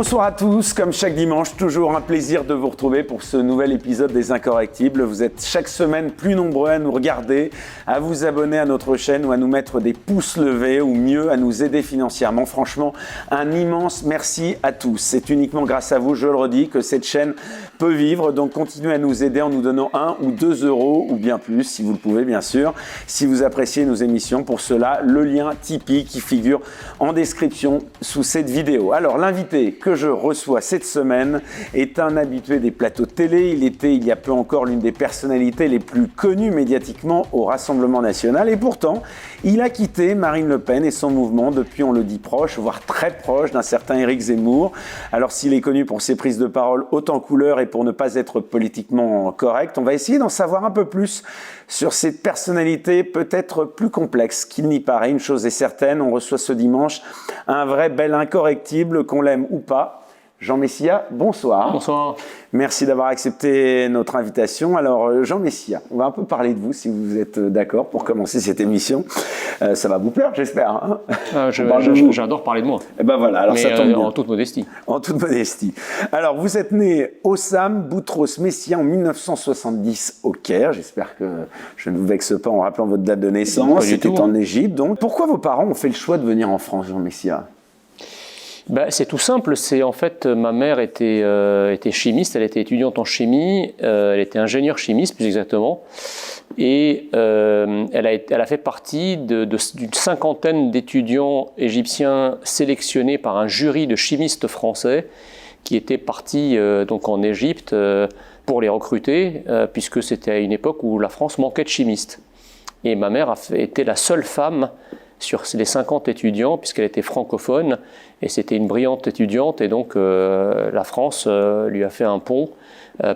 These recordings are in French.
Bonsoir à tous, comme chaque dimanche, toujours un plaisir de vous retrouver pour ce nouvel épisode des Incorrectibles. Vous êtes chaque semaine plus nombreux à nous regarder, à vous abonner à notre chaîne ou à nous mettre des pouces levés ou mieux à nous aider financièrement. Franchement, un immense merci à tous. C'est uniquement grâce à vous, je le redis, que cette chaîne peut vivre. Donc continuez à nous aider en nous donnant 1 ou 2 euros ou bien plus si vous le pouvez bien sûr. Si vous appréciez nos émissions, pour cela, le lien Tipeee qui figure en description sous cette vidéo. Alors l'invité que je reçois cette semaine est un habitué des plateaux de télé. Il était il y a peu encore l'une des personnalités les plus connues médiatiquement au Rassemblement national et pourtant il a quitté Marine Le Pen et son mouvement depuis, on le dit, proche, voire très proche d'un certain Éric Zemmour. Alors s'il est connu pour ses prises de parole hautes en couleur et pour ne pas être politiquement correct, on va essayer d'en savoir un peu plus sur cette personnalité peut-être plus complexe qu'il n'y paraît. Une chose est certaine, on reçoit ce dimanche un vrai bel incorrectible, qu'on l'aime ou pas. Jean Messia, bonsoir. Bonsoir. Merci d'avoir accepté notre invitation. Alors Jean Messia, on va un peu parler de vous si vous êtes d'accord pour commencer cette émission. Ça va vous plaire, j'espère. Hein, j'adore parler de moi. Et ben voilà, alors mais ça tombe bien. En toute modestie. En toute modestie. Alors vous êtes né Hossam Boutros Messia en 1970 au Caire. J'espère que je ne vous vexe pas en rappelant votre date de naissance. C'était en Égypte. Donc pourquoi vos parents ont fait le choix de venir en France, Jean Messia ? C'est tout simple, c'est en fait ma mère était chimiste, elle était étudiante en chimie, elle était ingénieure chimiste plus exactement, et elle a fait partie d'une cinquantaine d'étudiants égyptiens sélectionnés par un jury de chimistes français qui étaient partis donc en Égypte pour les recruter, puisque c'était à une époque où la France manquait de chimistes. Et ma mère était la seule femme sur les 50 étudiants, puisqu'elle était francophone, et c'était une brillante étudiante, et donc la France lui a fait un pont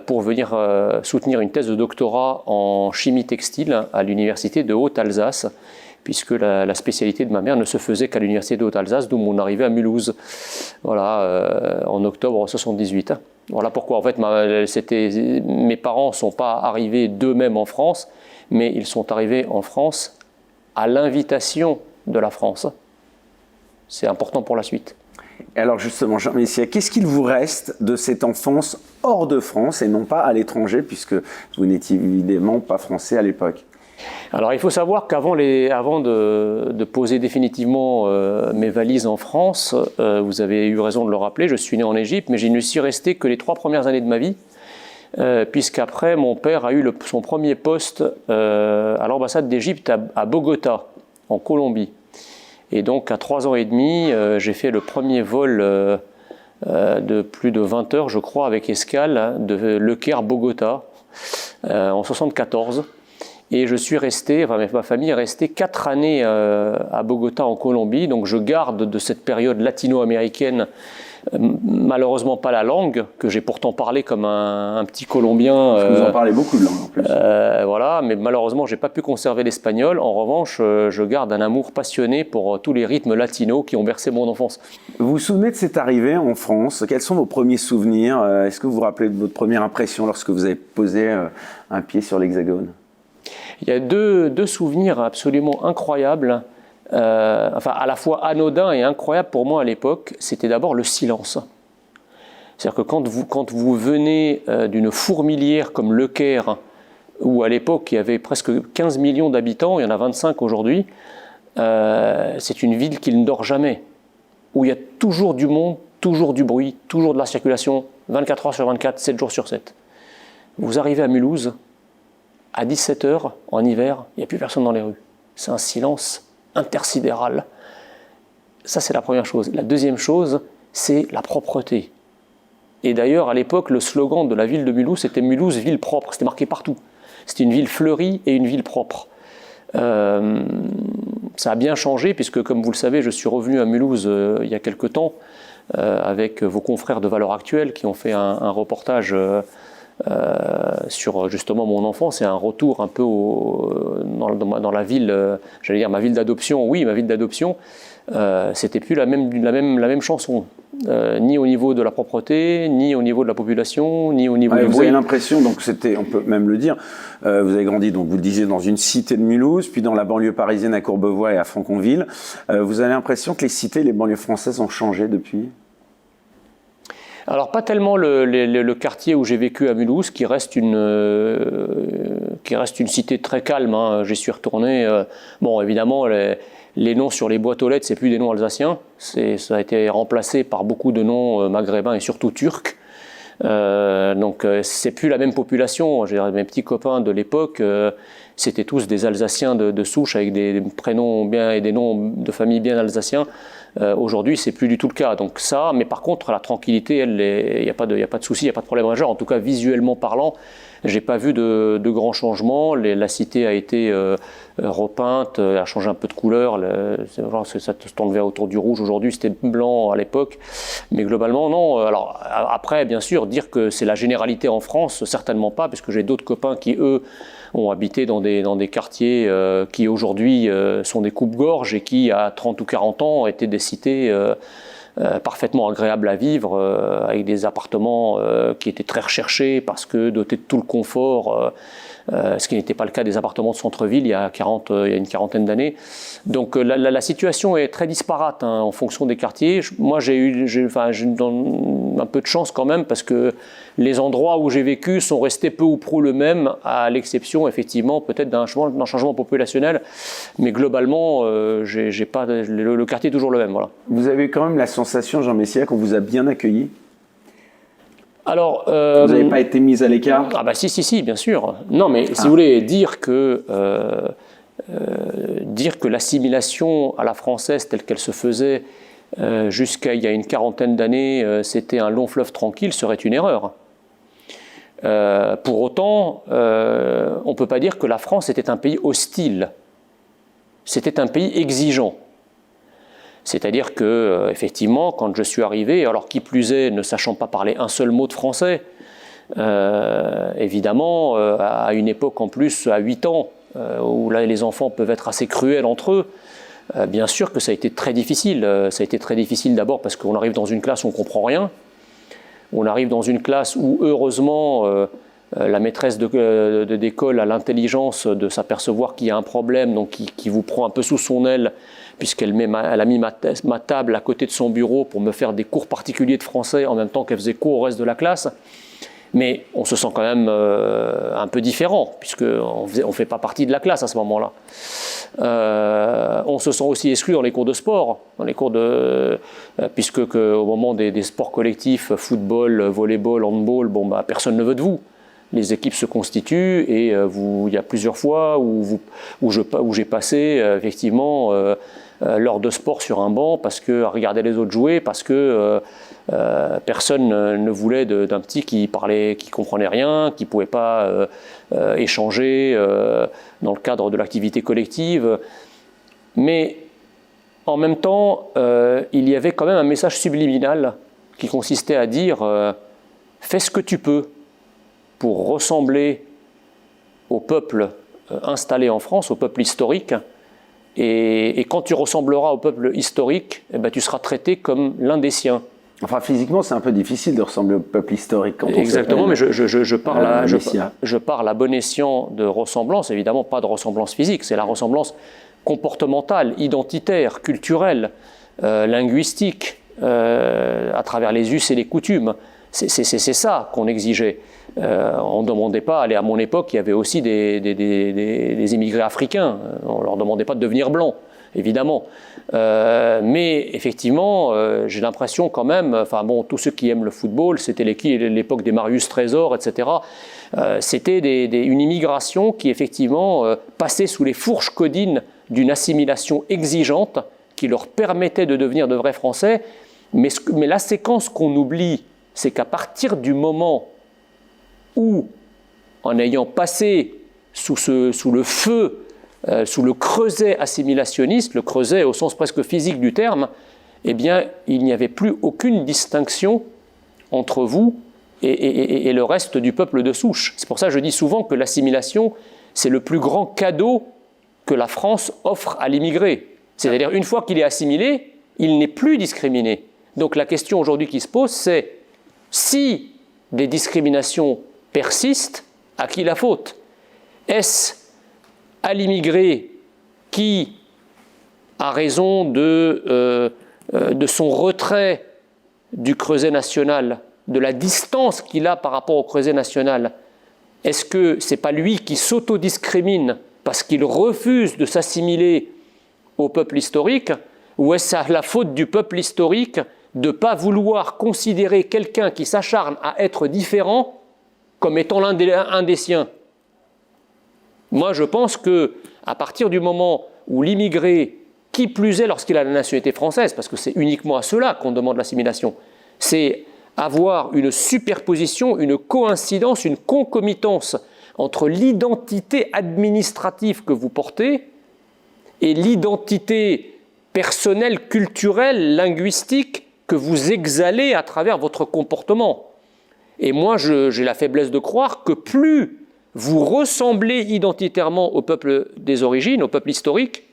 pour venir soutenir une thèse de doctorat en chimie textile à l'université de Haute-Alsace, puisque la spécialité de ma mère ne se faisait qu'à l'université de Haute-Alsace, d'où mon arrivée à Mulhouse, voilà, en octobre 1978. Voilà pourquoi, en fait, mes parents ne sont pas arrivés d'eux-mêmes en France, mais ils sont arrivés en France à l'invitation de la France. C'est important pour la suite. Alors justement, Jean Messia, qu'est-ce qu'il vous reste de cette enfance hors de France et non pas à l'étranger, puisque vous n'étiez évidemment pas français à l'époque? Alors il faut savoir qu'avant de poser définitivement mes valises en France, vous avez eu raison de le rappeler, je suis né en Égypte, mais je ne suis resté que les 3 premières années de ma vie, puisqu'après mon père a eu son premier poste à l'ambassade d'Égypte à Bogota, en Colombie. Et donc à 3 ans et demi, j'ai fait le premier vol de plus de 20 heures, je crois, avec escale de Le Caire-Bogota en 1974. Et je suis resté, ma famille est restée 4 années à Bogota en Colombie. Donc je garde de cette période latino-américaine malheureusement pas la langue, que j'ai pourtant parlé comme un petit Colombien. Vous en parlez beaucoup de langue en plus. Voilà, mais malheureusement, je n'ai pas pu conserver l'espagnol. En revanche, je garde un amour passionné pour tous les rythmes latinos qui ont bercé mon enfance. Vous vous souvenez de cette arrivée en France? Quels sont vos premiers souvenirs? Est-ce que vous vous rappelez de votre première impression lorsque vous avez posé un pied sur l'Hexagone? Il y a deux souvenirs absolument incroyables. À la fois anodin et incroyable pour moi à l'époque, c'était d'abord le silence. C'est-à-dire que quand vous venez d'une fourmilière comme Le Caire, où à l'époque il y avait presque 15 millions d'habitants, il y en a 25 aujourd'hui, c'est une ville qui ne dort jamais, où il y a toujours du monde, toujours du bruit, toujours de la circulation, 24 heures sur 24, 7 jours sur 7. Vous arrivez à Mulhouse, à 17 h en hiver, il n'y a plus personne dans les rues. C'est un silence intersidéral. Ça, c'est la première chose. La deuxième chose, c'est la propreté. Et d'ailleurs, à l'époque, le slogan de la ville de Mulhouse, c'était « Mulhouse, ville propre ». C'était marqué partout. C'était une ville fleurie et une ville propre. Ça a bien changé, puisque, comme vous le savez, je suis revenu à Mulhouse il y a quelque temps, avec vos confrères de Valeurs Actuelles, qui ont fait un reportage sur justement mon enfance et un retour un peu dans la ville, j'allais dire ma ville d'adoption, oui, ma ville d'adoption, c'était plus la même chanson, ni au niveau de la propreté, ni au niveau de la population, ni au niveau du bruit. Vous avez l'impression, donc on peut même le dire, vous avez grandi, donc vous le disiez, dans une cité de Mulhouse, puis dans la banlieue parisienne à Courbevoie et à Franconville. Vous avez l'impression que les cités, les banlieues françaises ont changé depuis ? Alors pas tellement le quartier où j'ai vécu à Mulhouse, qui reste une cité très calme, hein. J'y suis retourné. Bon, évidemment, les noms sur les boîtes aux lettres, c'est plus des noms alsaciens. Ça a été remplacé par beaucoup de noms maghrébins et surtout turcs. Donc c'est plus la même population. Mes petits copains de l'époque, c'était tous des Alsaciens de souche avec des prénoms bien et des noms de famille bien alsaciens. Aujourd'hui, c'est plus du tout le cas. Donc ça, mais par contre, la tranquillité, il n'y a pas de souci, il n'y a pas de problème majeur. En tout cas, visuellement parlant, j'ai pas vu de grands changements. La cité a été repeinte, a changé un peu de couleur. Ça se tournait autour du rouge. Aujourd'hui, c'était blanc à l'époque. Mais globalement, non. Alors après, bien sûr, dire que c'est la généralité en France, certainement pas, parce que j'ai d'autres copains qui, eux, ont habité dans des quartiers qui aujourd'hui sont des coupes-gorges et qui, à 30 ou 40 ans, étaient des cités parfaitement agréables à vivre, avec des appartements qui étaient très recherchés parce que dotés de tout le confort, ce qui n'était pas le cas des appartements de centre-ville il y a une quarantaine d'années. Donc la situation est très disparate, hein, en fonction des quartiers. Moi, j'ai eu un peu de chance quand même, parce que les endroits où j'ai vécu sont restés peu ou prou le même, à l'exception effectivement peut-être d'un changement populationnel. Mais globalement, le quartier est toujours le même. Voilà. Vous avez eu quand même la sensation, Jean Messia, qu'on vous a bien accueilli? Alors, vous n'avez pas été mis à l'écart? Ah bah si, bien sûr. Non, mais si vous voulez dire que l'assimilation à la française telle qu'elle se faisait jusqu'à il y a une quarantaine d'années, c'était un long fleuve tranquille, serait une erreur. Pour autant, on ne peut pas dire que la France était un pays hostile. C'était un pays exigeant. C'est-à-dire que, effectivement, quand je suis arrivé, alors qui plus est, ne sachant pas parler un seul mot de français, évidemment, à une époque en plus, à 8 ans, où là les enfants peuvent être assez cruels entre eux, bien sûr que ça a été très difficile. Ça a été très difficile d'abord parce qu'on arrive dans une classe où on ne comprend rien. On arrive dans une classe où, heureusement, la maîtresse d'école a l'intelligence de s'apercevoir qu'il y a un problème, donc qui vous prend un peu sous son aile, puisqu'elle a mis ma table à côté de son bureau pour me faire des cours particuliers de français en même temps qu'elle faisait cours au reste de la classe. Mais on se sent quand même un peu différent, puisqu'on ne fait pas partie de la classe à ce moment-là. On se sent aussi exclu dans les cours de sport, puisque au moment des sports collectifs, football, volleyball, handball, personne ne veut de vous. Les équipes se constituent et il y a plusieurs fois où j'ai passé effectivement l'heure de sport sur un banc à regarder les autres jouer, parce que personne ne voulait d'un petit qui comprenait rien, qui ne pouvait pas échanger dans le cadre de l'activité collective. Mais en même temps, il y avait quand même un message subliminal qui consistait à dire fais ce que tu peux pour ressembler au peuple installé en France, au peuple historique, et quand tu ressembleras au peuple historique, tu seras traité comme l'un des siens. Enfin, physiquement, c'est un peu difficile de ressembler au peuple historique quand on Exactement, mais je parle à bon escient de ressemblance, évidemment pas de ressemblance physique, c'est la ressemblance comportementale, identitaire, culturelle, linguistique, à travers les us et les coutumes. C'est ça qu'on exigeait. On ne demandait pas, à mon époque, il y avait aussi des immigrés africains, on ne leur demandait pas de devenir blancs, évidemment. Mais effectivement, j'ai l'impression quand même, tous ceux qui aiment le football, c'était l'époque des Marius Trésor, etc. C'était une immigration qui effectivement passait sous les fourches codines d'une assimilation exigeante qui leur permettait de devenir de vrais Français. Mais la séquence qu'on oublie, c'est qu'à partir du moment où, en ayant passé sous le feu, sous le creuset assimilationniste, le creuset au sens presque physique du terme, eh bien, il n'y avait plus aucune distinction entre vous et le reste du peuple de souche. C'est pour ça que je dis souvent que l'assimilation, c'est le plus grand cadeau que la France offre à l'immigré. C'est-à-dire, une fois qu'il est assimilé, il n'est plus discriminé. Donc la question aujourd'hui qui se pose, c'est si des discriminations persistent, à qui la faute? Est-ce à l'immigré qui, à raison de son retrait du creuset national, de la distance qu'il a par rapport au creuset national, est-ce que ce n'est pas lui qui s'autodiscrimine parce qu'il refuse de s'assimiler au peuple historique, ou est-ce la faute du peuple historique de ne pas vouloir considérer quelqu'un qui s'acharne à être différent comme étant un des siens? Moi, je pense qu'à partir du moment où l'immigré, qui plus est lorsqu'il a la nationalité française, parce que c'est uniquement à cela qu'on demande l'assimilation, c'est avoir une superposition, une coïncidence, une concomitance entre l'identité administrative que vous portez et l'identité personnelle, culturelle, linguistique que vous exhalez à travers votre comportement. Et moi, j'ai la faiblesse de croire que plus vous ressemblez identitairement au peuple des origines, au peuple historique,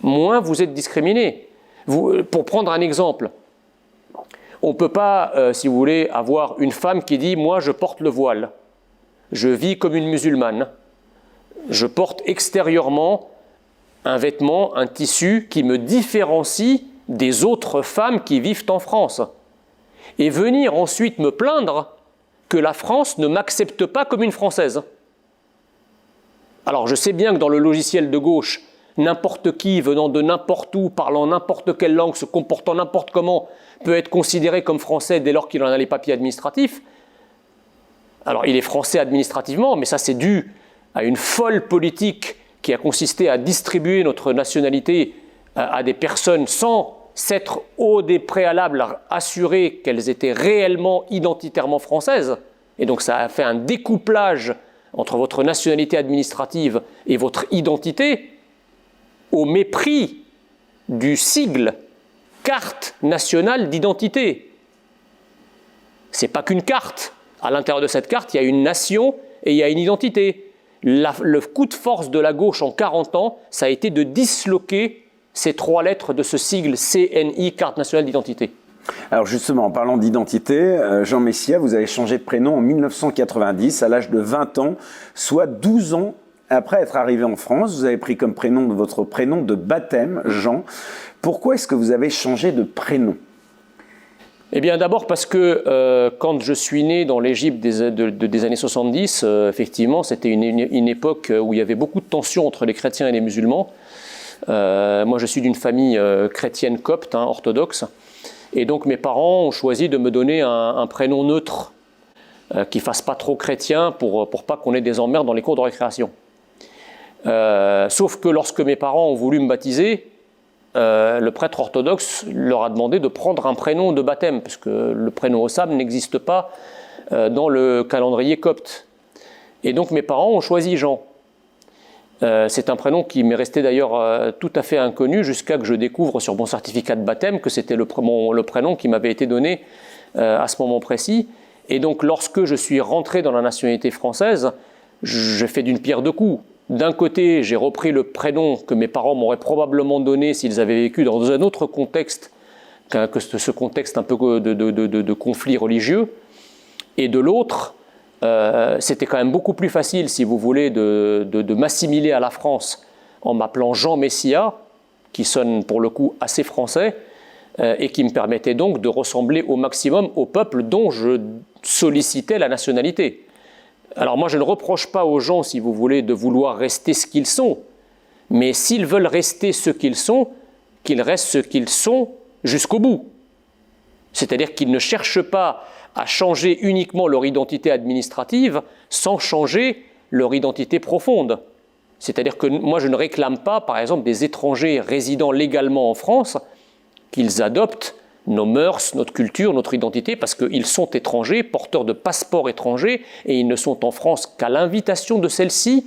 moins vous êtes discriminé. Pour prendre un exemple, on ne peut pas, si vous voulez, avoir une femme qui dit « moi, je porte le voile, je vis comme une musulmane, je porte extérieurement un vêtement, un tissu qui me différencie des autres femmes qui vivent en France. » Et venir ensuite me plaindre que la France ne m'accepte pas comme une Française. Alors je sais bien que dans le logiciel de gauche, n'importe qui venant de n'importe où, parlant n'importe quelle langue, se comportant n'importe comment, peut être considéré comme français dès lors qu'il en a les papiers administratifs. Alors il est français administrativement, mais ça c'est dû à une folle politique qui a consisté à distribuer notre nationalité à des personnes sans s'être au des préalables assuré qu'elles étaient réellement identitairement françaises. Et donc ça a fait un découplage entre votre nationalité administrative et votre identité au mépris du sigle carte nationale d'identité. Ce n'est pas qu'une carte. À l'intérieur de cette carte, il y a une nation et il y a une identité. Le coup de force de la gauche en 40 ans, ça a été de disloquer ces 3 lettres de ce sigle CNI, carte nationale d'identité. Alors justement, en parlant d'identité, Jean Messia, vous avez changé de prénom en 1990 à l'âge de 20 ans, soit 12 ans après être arrivé en France. Vous avez pris comme prénom votre prénom de baptême, Jean. Pourquoi est-ce que vous avez changé de prénom ? Eh bien d'abord parce que quand je suis né dans l'Égypte des années 70, effectivement c'était une époque où il y avait beaucoup de tensions entre les chrétiens et les musulmans. Moi je suis d'une famille chrétienne copte, orthodoxe, et donc mes parents ont choisi de me donner un prénom neutre qui ne fasse pas trop chrétien pour pas qu'on ait des emmerdes dans les cours de récréation. Sauf que lorsque mes parents ont voulu me baptiser, le prêtre orthodoxe leur a demandé de prendre un prénom de baptême, parce que le prénom Hossam n'existe pas dans le calendrier copte. Et donc mes parents ont choisi Jean. C'est un prénom qui m'est resté d'ailleurs tout à fait inconnu jusqu'à que je découvre sur mon certificat de baptême que c'était le prénom qui m'avait été donné à ce moment précis. Et donc lorsque je suis rentré dans la nationalité française, j'ai fait d'une pierre deux coups. D'un côté, j'ai repris le prénom que mes parents m'auraient probablement donné s'ils avaient vécu dans un autre contexte que ce contexte un peu de conflit religieux. Et de l'autre, c'était quand même beaucoup plus facile, si vous voulez, de m'assimiler à la France en m'appelant Jean Messia, qui sonne pour le coup assez français, et qui me permettait donc de ressembler au maximum au peuple dont je sollicitais la nationalité. Alors moi je ne reproche pas aux gens, si vous voulez, de vouloir rester ce qu'ils sont, mais s'ils veulent rester ce qu'ils sont, qu'ils restent ce qu'ils sont jusqu'au bout. C'est-à-dire qu'ils ne cherchent pas à changer uniquement leur identité administrative sans changer leur identité profonde. C'est-à-dire que moi je ne réclame pas, par exemple, des étrangers résidant légalement en France, qu'ils adoptent nos mœurs, notre culture, notre identité, parce qu'ils sont étrangers, porteurs de passeports étrangers, et ils ne sont en France qu'à l'invitation de celle-ci,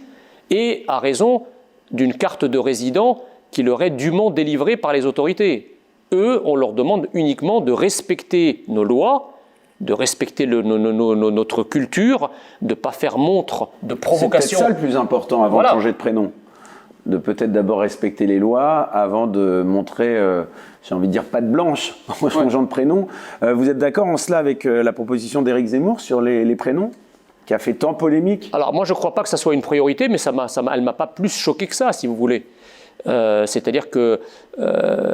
et à raison d'une carte de résident qui leur est dûment délivrée par les autorités. Eux, on leur demande uniquement de respecter nos lois, de respecter notre culture, de ne pas faire montre de provocation. C'est peut-être ça le plus important avant de changer de prénom. De peut-être d'abord respecter les lois avant de montrer, j'ai envie de dire, patte blanche en changeant de prénom. Vous êtes d'accord en cela avec la proposition d'Éric Zemmour sur les prénoms, qui a fait tant polémique? Alors moi je ne crois pas que ça soit une priorité, mais elle ne m'a pas plus choqué que ça, si vous voulez. C'est-à-dire que...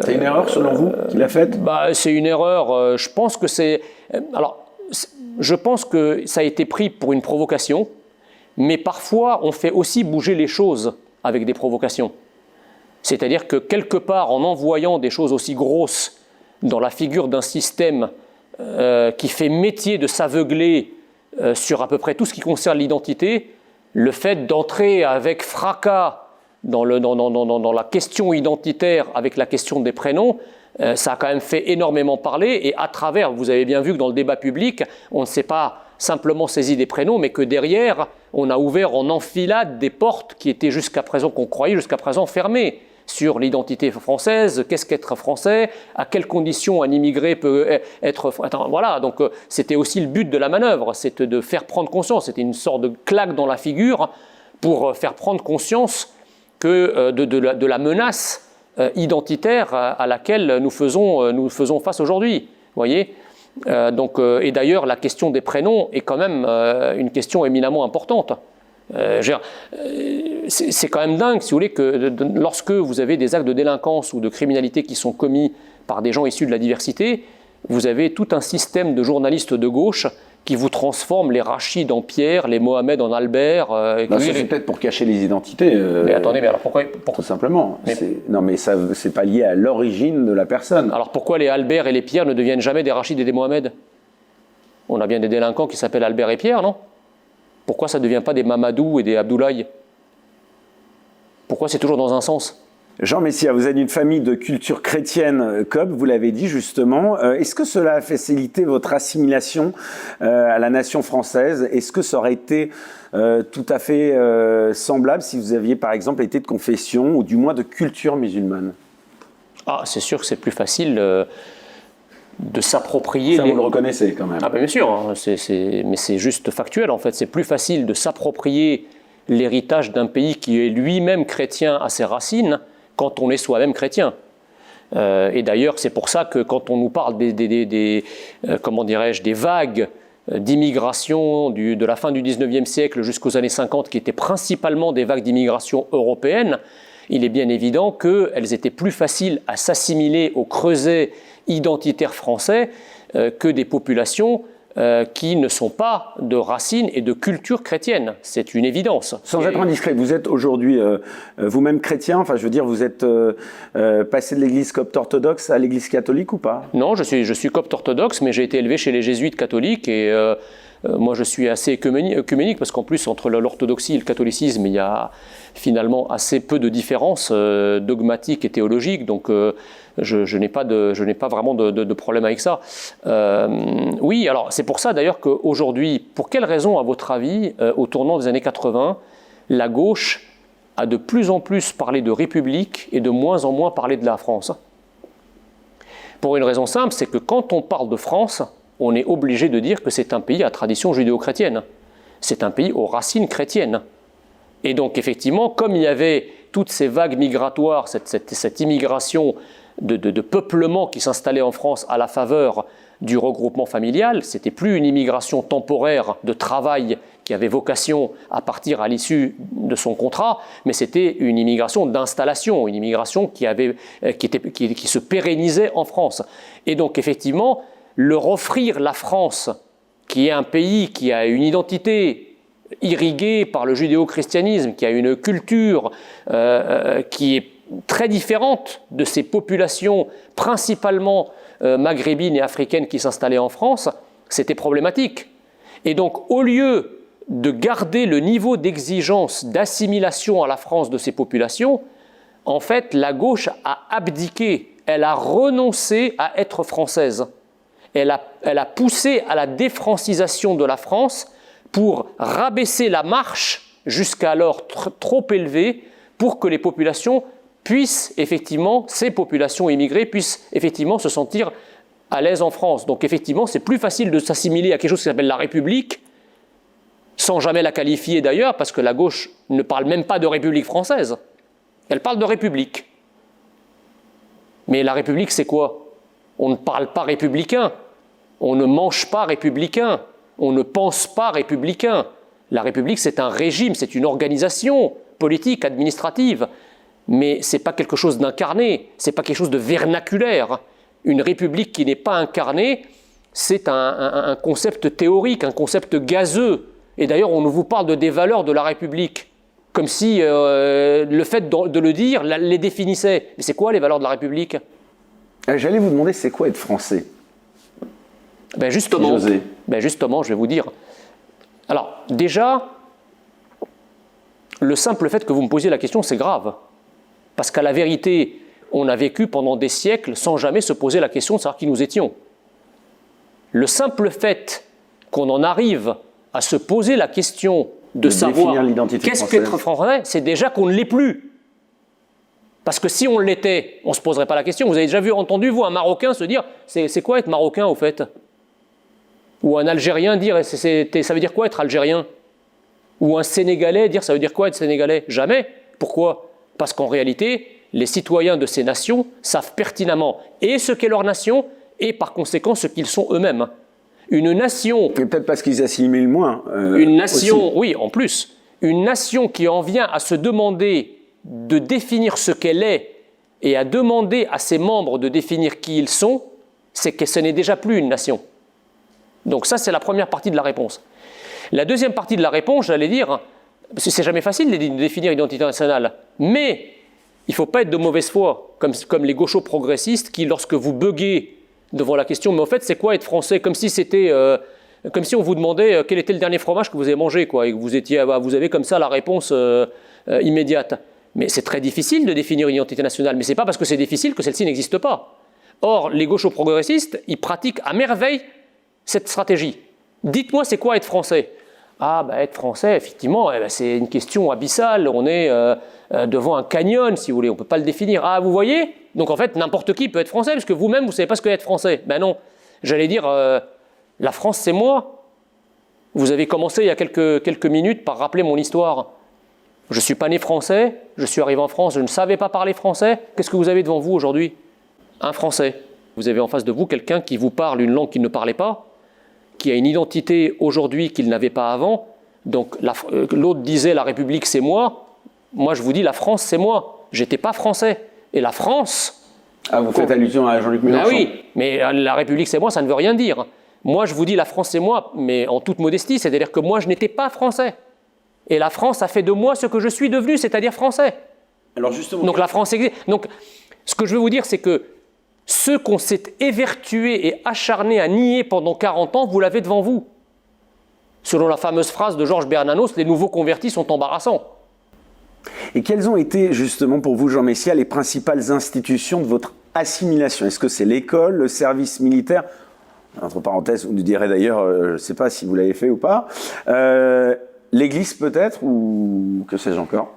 c'est une erreur selon vous qu'il a faite? C'est une erreur, je pense que c'est... Alors, je pense que ça a été pris pour une provocation, mais parfois on fait aussi bouger les choses avec des provocations. C'est-à-dire que quelque part, en envoyant des choses aussi grosses dans la figure d'un système qui fait métier de s'aveugler sur à peu près tout ce qui concerne l'identité, le fait d'entrer avec fracas dans la question identitaire avec la question des prénoms, ça a quand même fait énormément parler, et à travers, vous avez bien vu que dans le débat public, on ne s'est pas simplement saisi des prénoms, mais que derrière, on a ouvert en enfilade des portes qui étaient jusqu'à présent, qu'on croyait jusqu'à présent fermées, sur l'identité française, qu'est-ce qu'être français, à quelles conditions un immigré peut être... Voilà, donc c'était aussi le but de la manœuvre, c'était de faire prendre conscience, c'était une sorte de claque dans la figure pour faire prendre conscience que de la menace identitaire à laquelle nous faisons face aujourd'hui. Voyez, et d'ailleurs, la question des prénoms est quand même une question éminemment importante. C'est quand même dingue, si vous voulez, que lorsque vous avez des actes de délinquance ou de criminalité qui sont commis par des gens issus de la diversité, vous avez tout un système de journalistes de gauche qui vous transforme les Rachid en Pierre, les Mohamed en Albert. C'est peut-être pour cacher les identités. Mais attendez, mais alors pourquoi tout simplement. Non, mais ça, c'est pas lié à l'origine de la personne. Alors pourquoi les Albert et les Pierre ne deviennent jamais des Rachid et des Mohamed? On a bien des délinquants qui s'appellent Albert et Pierre, non? Pourquoi ça ne devient pas des Mamadou et des Abdoulaye? Pourquoi c'est toujours dans un sens? Jean Messia, vous êtes d'une famille de culture chrétienne copte, vous l'avez dit justement. Est-ce que cela a facilité votre assimilation à la nation française? Est-ce que ça aurait été tout à fait semblable si vous aviez par exemple été de confession ou du moins de culture musulmane? Ah, c'est sûr que c'est plus facile de s'approprier... Ça, vous le reconnaissez quand même. Ah ben bien sûr, hein, mais c'est juste factuel en fait. C'est plus facile de s'approprier l'héritage d'un pays qui est lui-même chrétien à ses racines quand on est soi-même chrétien. Et d'ailleurs, c'est pour ça que quand on nous parle des vagues d'immigration de la fin du 19e siècle jusqu'aux années 50, qui étaient principalement des vagues d'immigration européenne, il est bien évident qu'elles étaient plus faciles à s'assimiler au creuset identitaire français que des populations qui ne sont pas de racines et de culture chrétienne. C'est une évidence. Sans être indiscret, vous êtes aujourd'hui vous-même chrétien, enfin je veux dire, vous êtes passé de l'église copte orthodoxe à l'église catholique ou pas? Non, je suis copte orthodoxe, mais j'ai été élevé chez les jésuites catholiques et moi je suis assez œcuménique parce qu'en plus entre l'orthodoxie et le catholicisme il y a finalement assez peu de différences dogmatiques et théologiques, donc je n'ai pas vraiment de problème avec ça. Oui, alors c'est pour ça d'ailleurs qu'aujourd'hui, pour quelle raison à votre avis, au tournant des années 80, la gauche a de plus en plus parlé de République et de moins en moins parlé de la France? Pour une raison simple, c'est que quand on parle de France, on est obligé de dire que c'est un pays à tradition judéo-chrétienne. C'est un pays aux racines chrétiennes. Et donc effectivement, comme il y avait toutes ces vagues migratoires, cette immigration de peuplement qui s'installait en France à la faveur du regroupement familial, c'était plus une immigration temporaire de travail qui avait vocation à partir à l'issue de son contrat, mais c'était une immigration d'installation, une immigration qui se pérennisait en France. Et donc effectivement, leur offrir la France, qui est un pays qui a une identité irriguée par le judéo-christianisme, qui a une culture qui est très différente de ces populations principalement maghrébines et africaines qui s'installaient en France, c'était problématique. Et donc au lieu de garder le niveau d'exigence d'assimilation à la France de ces populations, en fait la gauche a abdiqué, elle a renoncé à être française. Elle a poussé à la défrancisation de la France pour rabaisser la marche jusqu'alors trop élevée pour que les populations puissent effectivement, ces populations immigrées puissent effectivement se sentir à l'aise en France. Donc effectivement, c'est plus facile de s'assimiler à quelque chose qui s'appelle la République, sans jamais la qualifier d'ailleurs, parce que la gauche ne parle même pas de République française. Elle parle de République. Mais la République, c'est quoi? On ne parle pas républicain. On ne mange pas républicain, on ne pense pas républicain. La République, c'est un régime, c'est une organisation politique, administrative, mais ce n'est pas quelque chose d'incarné, ce n'est pas quelque chose de vernaculaire. Une République qui n'est pas incarnée, c'est un concept théorique, un concept gazeux. Et d'ailleurs, on vous parle des valeurs de la République, comme si le fait de le dire les définissait. Mais c'est quoi les valeurs de la République? J'allais vous demander, c'est quoi être français? Justement, je vais vous dire. Alors, déjà, le simple fait que vous me posiez la question, c'est grave. Parce qu'à la vérité, on a vécu pendant des siècles sans jamais se poser la question de savoir qui nous étions. Le simple fait qu'on en arrive à se poser la question de savoir qu'est-ce qu'être français, c'est déjà qu'on ne l'est plus. Parce que si on l'était, on ne se poserait pas la question. Vous avez déjà entendu, vous, un Marocain se dire « c'est quoi être Marocain, au fait ?» Ou un Algérien dire « ça veut dire quoi être Algérien ?» Ou un Sénégalais dire « ça veut dire quoi être Sénégalais ?» Jamais. Pourquoi? Parce qu'en réalité, les citoyens de ces nations savent pertinemment et ce qu'est leur nation et par conséquent ce qu'ils sont eux-mêmes. Une nation... Peut-être parce qu'ils assimilent moins. Une nation, aussi. Oui, en plus. Une nation qui en vient à se demander de définir ce qu'elle est et à demander à ses membres de définir qui ils sont, c'est que ce n'est déjà plus une nation. Donc ça, c'est la première partie de la réponse. La deuxième partie de la réponse, j'allais dire, parce que c'est jamais facile de définir l'identité nationale, mais il ne faut pas être de mauvaise foi, comme les gauchos progressistes qui, lorsque vous buguez devant la question, mais en fait, c'est quoi être français? Comme si c'était... comme si on vous demandait quel était le dernier fromage que vous avez mangé, quoi, et que vous avez comme ça la réponse immédiate. Mais c'est très difficile de définir une identité nationale, mais ce n'est pas parce que c'est difficile que celle-ci n'existe pas. Or, les gauchos progressistes, ils pratiquent à merveille cette stratégie. Dites-moi, c'est quoi être français? Être français, effectivement, c'est une question abyssale. On est devant un canyon, si vous voulez, on ne peut pas le définir. Ah, vous voyez? Donc en fait, n'importe qui peut être français, parce que vous-même, vous ne savez pas ce qu'est être français. Ben non, j'allais dire, la France, c'est moi. Vous avez commencé il y a quelques minutes par rappeler mon histoire. Je ne suis pas né français, je suis arrivé en France, je ne savais pas parler français. Qu'est-ce que vous avez devant vous aujourd'hui? Un Français. Vous avez en face de vous quelqu'un qui vous parle une langue qu'il ne parlait pas, qui a une identité aujourd'hui qu'il n'avait pas avant. Donc l'autre disait la République c'est moi. Moi je vous dis la France c'est moi. J'étais pas français. Et la France... Ah, vous faites allusion à Jean-Luc Mélenchon. Ah oui, mais la République c'est moi, ça ne veut rien dire. Moi je vous dis la France c'est moi, mais en toute modestie, c'est-à-dire que moi je n'étais pas français. Et la France a fait de moi ce que je suis devenu, c'est-à-dire français. Alors justement... Donc la France existe. Donc ce que je veux vous dire c'est que ceux qu'on s'est évertués et acharnés à nier pendant 40 ans, vous l'avez devant vous. Selon la fameuse phrase de Georges Bernanos, les nouveaux convertis sont embarrassants. Et quelles ont été justement pour vous, Jean Messia, les principales institutions de votre assimilation? Est-ce que c'est l'école, le service militaire? Entre parenthèses, vous nous direz d'ailleurs, je ne sais pas si vous l'avez fait ou pas. L'église peut-être, ou que sais-je encore?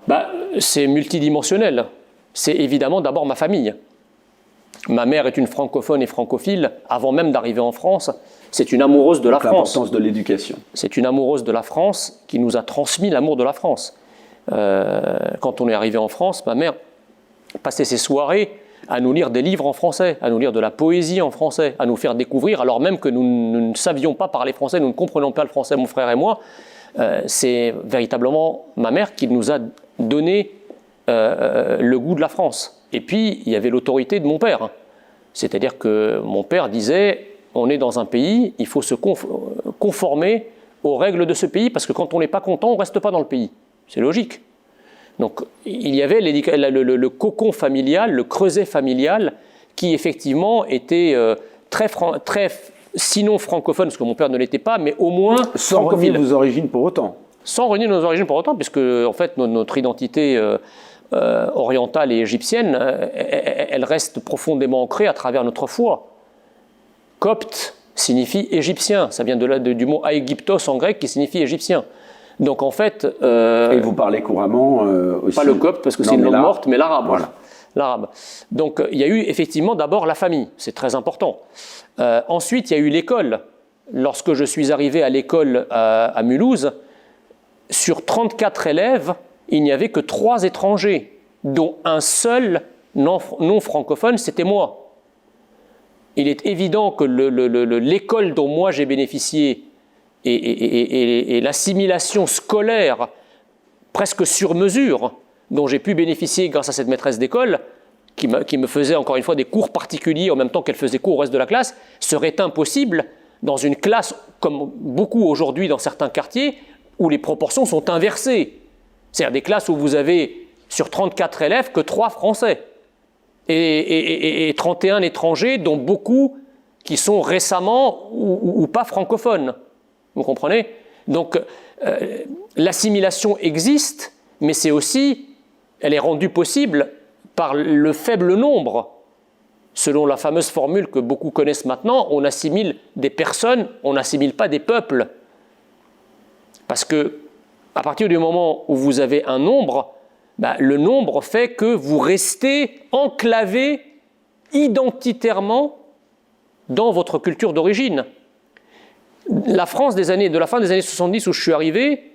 C'est multidimensionnel. C'est évidemment d'abord ma famille. Ma mère est une francophone et francophile. Avant même d'arriver en France, c'est une amoureuse de la France. L'importance de l'éducation. C'est une amoureuse de la France qui nous a transmis l'amour de la France. Quand on est arrivé en France, ma mère passait ses soirées à nous lire des livres en français, à nous lire de la poésie en français, à nous faire découvrir, alors même que nous ne savions pas parler français, nous ne comprenions pas le français, mon frère et moi. C'est véritablement ma mère qui nous a donné le goût de la France. Et puis, il y avait l'autorité de mon père. C'est-à-dire que mon père disait, on est dans un pays, il faut se conformer aux règles de ce pays, parce que quand on n'est pas content, on ne reste pas dans le pays. C'est logique. Donc, il y avait le cocon familial, le creuset familial, qui effectivement était très sinon francophone, parce que mon père ne l'était pas, mais au moins sans renier vos origines pour autant. Sans renier nos origines pour autant, puisque en fait, notre identité... orientale et égyptienne, elle reste profondément ancrée à travers notre foi. Copte signifie égyptien, ça vient du mot aegyptos en grec qui signifie égyptien. Donc en fait... et vous parlez couramment aussi... Pas le copte parce que c'est une langue morte, mais l'arabe. Voilà. L'arabe. Donc il y a eu effectivement d'abord la famille, c'est très important. Ensuite il y a eu l'école. Lorsque je suis arrivé à l'école à Mulhouse, sur 34 élèves, il n'y avait que 3 étrangers, dont un seul non francophone, c'était moi. Il est évident que l'école dont moi j'ai bénéficié et l'assimilation scolaire presque sur mesure dont j'ai pu bénéficier grâce à cette maîtresse d'école, qui me faisait encore une fois des cours particuliers en même temps qu'elle faisait cours au reste de la classe, serait impossible dans une classe, comme beaucoup aujourd'hui dans certains quartiers, où les proportions sont inversées. C'est-à-dire des classes où vous avez sur 34 élèves que 3 Français et 31 étrangers, dont beaucoup qui sont récemment ou pas francophones. Vous comprenez? Donc l'assimilation existe, mais c'est aussi, elle est rendue possible par le faible nombre. Selon la fameuse formule que beaucoup connaissent maintenant, on assimile des personnes, on n'assimile pas des peuples. Parce que, à partir du moment où vous avez un nombre, le nombre fait que vous restez enclavé identitairement dans votre culture d'origine. La France de la fin des années 70 où je suis arrivé,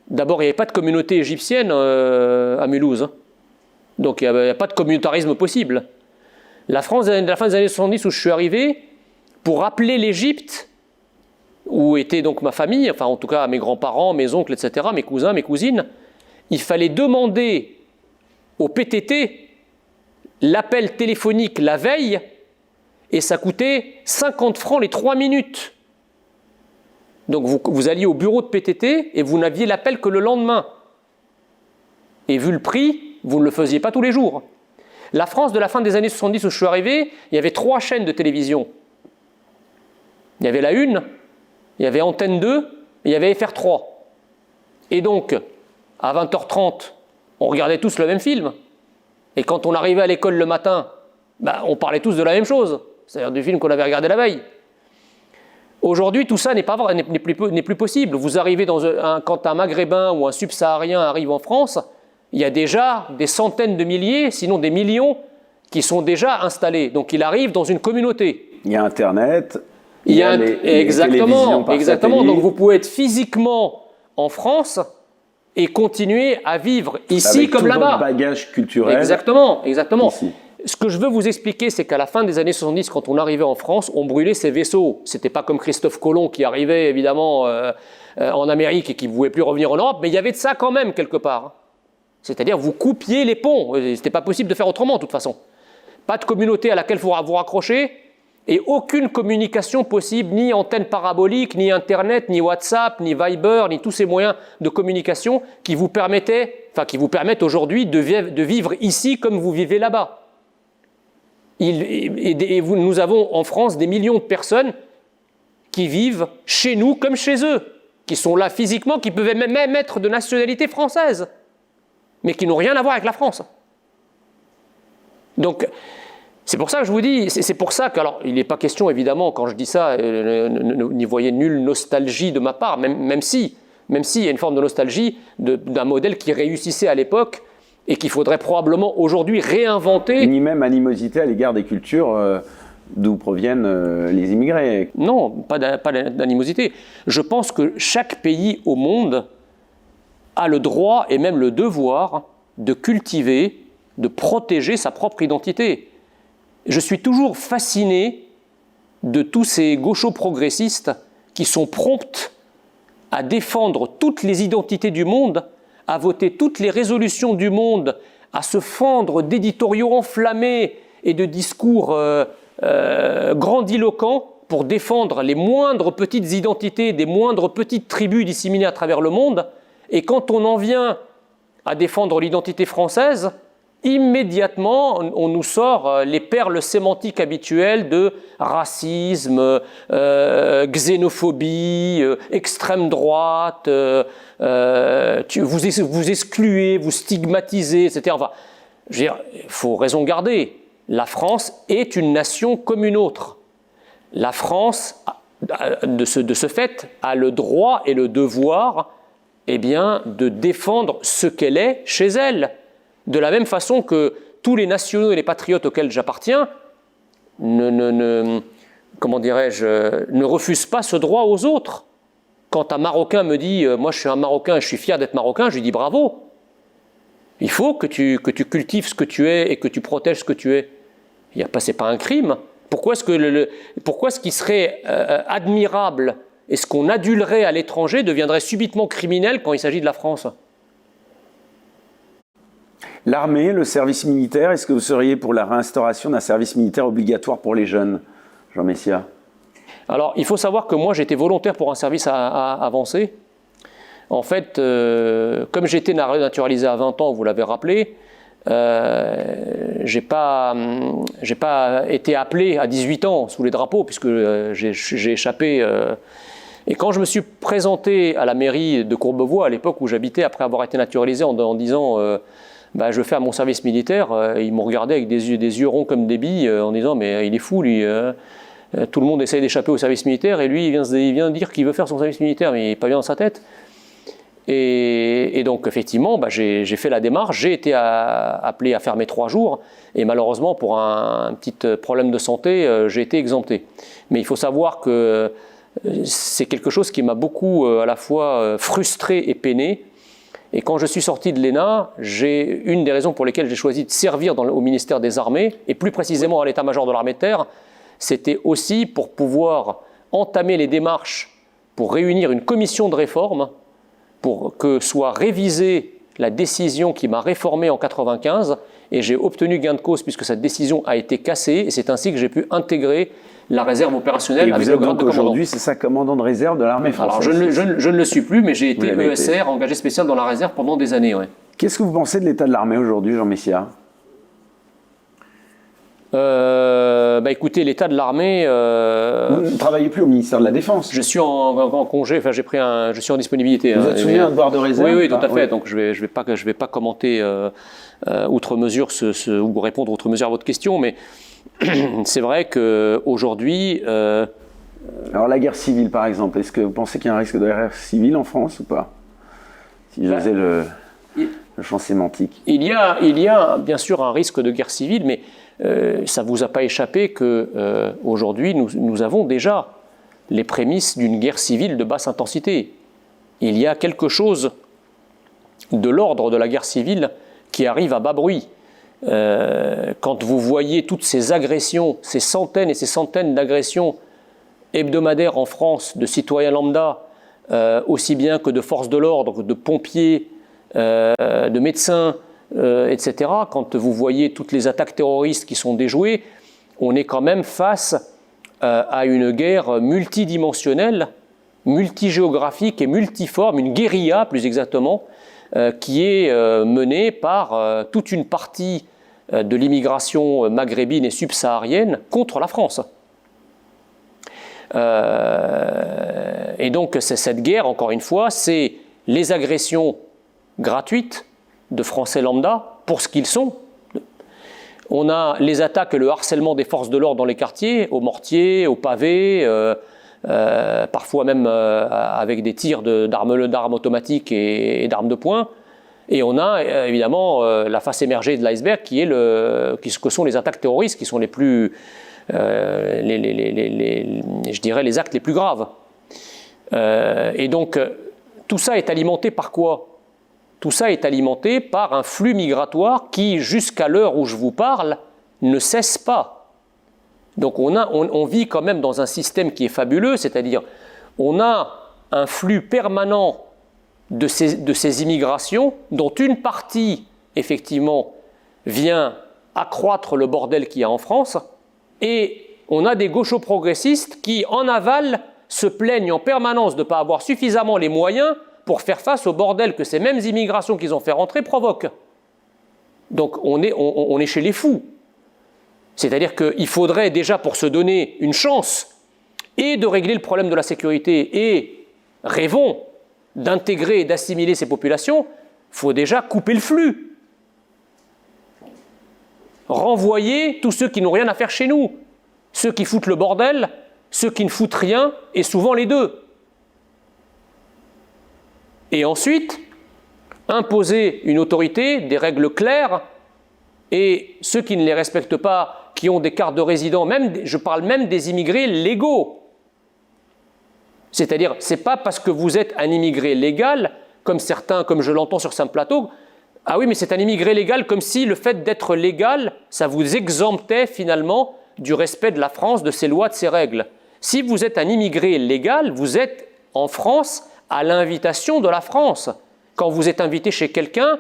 d'abord il n'y avait pas de communauté égyptienne à Mulhouse. Donc il n'y a pas de communautarisme possible. La France de la fin des années 70 où je suis arrivé, pour appeler l'Égypte, où était donc ma famille, enfin en tout cas mes grands-parents, mes oncles, etc., mes cousins, mes cousines, il fallait demander au PTT l'appel téléphonique la veille, et ça coûtait 50 francs les 3 minutes. Donc vous alliez au bureau de PTT et vous n'aviez l'appel que le lendemain. Et vu le prix, vous ne le faisiez pas tous les jours. La France de la fin des années 70 où je suis arrivé, il y avait 3 chaînes de télévision. Il y avait la Une, il y avait Antenne 2, et il y avait FR3. Et donc, à 20h30, on regardait tous le même film. Et quand on arrivait à l'école le matin, on parlait tous de la même chose, c'est-à-dire du film qu'on avait regardé la veille. Aujourd'hui, tout ça n'est plus possible. Vous arrivez quand un Maghrébin ou un Subsaharien arrive en France, il y a déjà des centaines de milliers, sinon des millions, qui sont déjà installés. Donc il arrive dans une communauté. Il y a Internet, exactement. Les télévisions. Donc vous pouvez être physiquement en France et continuer à vivre ici avec comme là-bas. Avec tout votre bagage culturel. Exactement. Ici. Ce que je veux vous expliquer, c'est qu'à la fin des années 70, quand on arrivait en France, on brûlait ses vaisseaux. C'était pas comme Christophe Colomb qui arrivait évidemment en Amérique et qui ne pouvait plus revenir en Europe, mais il y avait de ça quand même quelque part. C'est-à-dire vous coupiez les ponts. C'était pas possible de faire autrement de toute façon. Pas de communauté à laquelle vous raccrocher et aucune communication possible, ni antenne parabolique, ni Internet, ni WhatsApp, ni Viber, ni tous ces moyens de communication qui vous permettent aujourd'hui de vivre ici comme vous vivez là-bas. Nous avons en France des millions de personnes qui vivent chez nous comme chez eux, qui sont là physiquement, qui peuvent même être de nationalité française, mais qui n'ont rien à voir avec la France. Donc, c'est pour ça que je vous dis, c'est pour ça que, alors, il n'est pas question, évidemment, quand je dis ça, n'y voyez nulle nostalgie de ma part, même si il y a une forme de nostalgie d'un modèle qui réussissait à l'époque et qu'il faudrait probablement aujourd'hui réinventer. Ni même animosité à l'égard des cultures d'où proviennent les immigrés. Non, pas d'animosité. Je pense que chaque pays au monde a le droit et même le devoir de cultiver, de protéger sa propre identité. Je suis toujours fasciné de tous ces gauchos progressistes qui sont prompts à défendre toutes les identités du monde, à voter toutes les résolutions du monde, à se fendre d'éditoriaux enflammés et de discours grandiloquents pour défendre les moindres petites identités des moindres petites tribus disséminées à travers le monde. Et quand on en vient à défendre l'identité française, immédiatement, on nous sort les perles sémantiques habituelles de racisme, xénophobie, extrême droite, vous excluez, vous stigmatisez, etc. Enfin, je veux dire, il faut raison garder. La France est une nation comme une autre. La France, de ce fait, a le droit et le devoir de défendre ce qu'elle est chez elle. De la même façon que tous les nationaux et les patriotes auxquels j'appartiens ne refusent pas ce droit aux autres. Quand un Marocain me dit « moi je suis un Marocain et je suis fier d'être Marocain », je lui dis « bravo ». Il faut que tu cultives ce que tu es et que tu protèges ce que tu es. Ce n'est pas un crime. Pourquoi est-ce qu'il serait admirable et ce qu'on adulerait à l'étranger deviendrait subitement criminel quand il s'agit de la France ? L'armée, le service militaire, est-ce que vous seriez pour la réinstauration d'un service militaire obligatoire pour les jeunes, Jean Messia ? Alors, il faut savoir que moi, j'étais volontaire pour un service avancé. En fait, comme j'étais naturalisé à 20 ans, vous l'avez rappelé, j'ai pas été appelé à 18 ans sous les drapeaux, puisque j'ai échappé. Et quand je me suis présenté à la mairie de Courbevoie, à l'époque où j'habitais, après avoir été naturalisé, en disant je fais mon service militaire, ils m'ont regardé avec des yeux ronds comme des billes, en disant mais il est fou lui. Tout le monde essaye d'échapper au service militaire et lui il vient dire qu'il veut faire son service militaire, mais il n'est pas bien dans sa tête. Et donc effectivement, j'ai fait la démarche, j'ai été appelé à faire mes 3 jours et malheureusement pour un petit problème de santé, j'ai été exempté. Mais il faut savoir que c'est quelque chose qui m'a beaucoup à la fois frustré et peiné. Et quand je suis sorti de l'ENA, une des raisons pour lesquelles j'ai choisi de servir au ministère des Armées, et plus précisément à l'état-major de l'armée de terre, c'était aussi pour pouvoir entamer les démarches pour réunir une commission de réforme pour que soit révisée la décision qui m'a réformé en 1995, et j'ai obtenu gain de cause puisque cette décision a été cassée, et c'est ainsi que j'ai pu intégrer la réserve opérationnelle. Et vous êtes donc aujourd'hui, c'est ça, commandant de réserve de l'armée française? Alors je ne le suis plus, mais j'ai été ESR, engagé spécial dans la réserve pendant des années. Ouais. Qu'est-ce que vous pensez de l'état de l'armée aujourd'hui, Jean Messia? Écoutez, l'état de l'armée... Vous ne travaillez plus au ministère de la Défense? Je suis en congé, enfin je suis en disponibilité. Vous êtes soumis à un devoir de réserve? Oui, tout à fait. Donc je vais pas commenter outre mesure ou répondre outre mesure à votre question, mais c'est vrai qu'aujourd'hui... Alors la guerre civile, par exemple, est-ce que vous pensez qu'il y a un risque de guerre civile en France ou pas? Si j'osais le champ sémantique. Il y a bien sûr un risque de guerre civile, mais ça ne vous a pas échappé qu'aujourd'hui, nous avons déjà les prémices d'une guerre civile de basse intensité. Il y a quelque chose de l'ordre de la guerre civile qui arrive à bas bruit. Quand vous voyez toutes ces agressions, ces centaines et ces centaines d'agressions hebdomadaires en France de citoyens lambda, aussi bien que de forces de l'ordre, de pompiers, de médecins, etc. Quand vous voyez toutes les attaques terroristes qui sont déjouées, on est quand même face à une guerre multidimensionnelle, multigéographique et multiforme, une guérilla plus exactement, qui est menée par toute une partie de l'immigration maghrébine et subsaharienne contre la France. Et donc cette guerre, encore une fois, c'est les agressions gratuites de Français lambda pour ce qu'ils sont. On a les attaques et le harcèlement des forces de l'ordre dans les quartiers, aux mortiers, aux pavés, parfois même avec des tirs d'armes automatiques et d'armes de poing. Et on a évidemment la face émergée de l'iceberg que sont les attaques terroristes, qui sont les plus, je dirais, les actes les plus graves. Et donc tout ça est alimenté par quoi? Tout ça est alimenté par un flux migratoire qui, jusqu'à l'heure où je vous parle, ne cesse pas. Donc on vit quand même dans un système qui est fabuleux, c'est-à-dire on a un flux permanent de ces immigrations, dont une partie, effectivement, vient accroître le bordel qu'il y a en France, et on a des gaucho-progressistes qui, en aval, se plaignent en permanence de ne pas avoir suffisamment les moyens pour faire face au bordel que ces mêmes immigrations qu'ils ont fait rentrer provoquent. Donc on est chez les fous. C'est-à-dire qu'il faudrait déjà, pour se donner une chance, et de régler le problème de la sécurité, et rêvons d'intégrer et d'assimiler ces populations, il faut déjà couper le flux. Renvoyer tous ceux qui n'ont rien à faire chez nous. Ceux qui foutent le bordel, ceux qui ne foutent rien, et souvent les deux. Et ensuite, imposer une autorité, des règles claires, et ceux qui ne les respectent pas, qui ont des cartes de résident, je parle même des immigrés légaux. C'est-à-dire, ce n'est pas parce que vous êtes un immigré légal, comme certains, comme je l'entends sur certains plateaux, ah oui, mais c'est un immigré légal, comme si le fait d'être légal, ça vous exemptait finalement du respect de la France, de ses lois, de ses règles. Si vous êtes un immigré légal, vous êtes en France à l'invitation de la France. Quand vous êtes invité chez quelqu'un,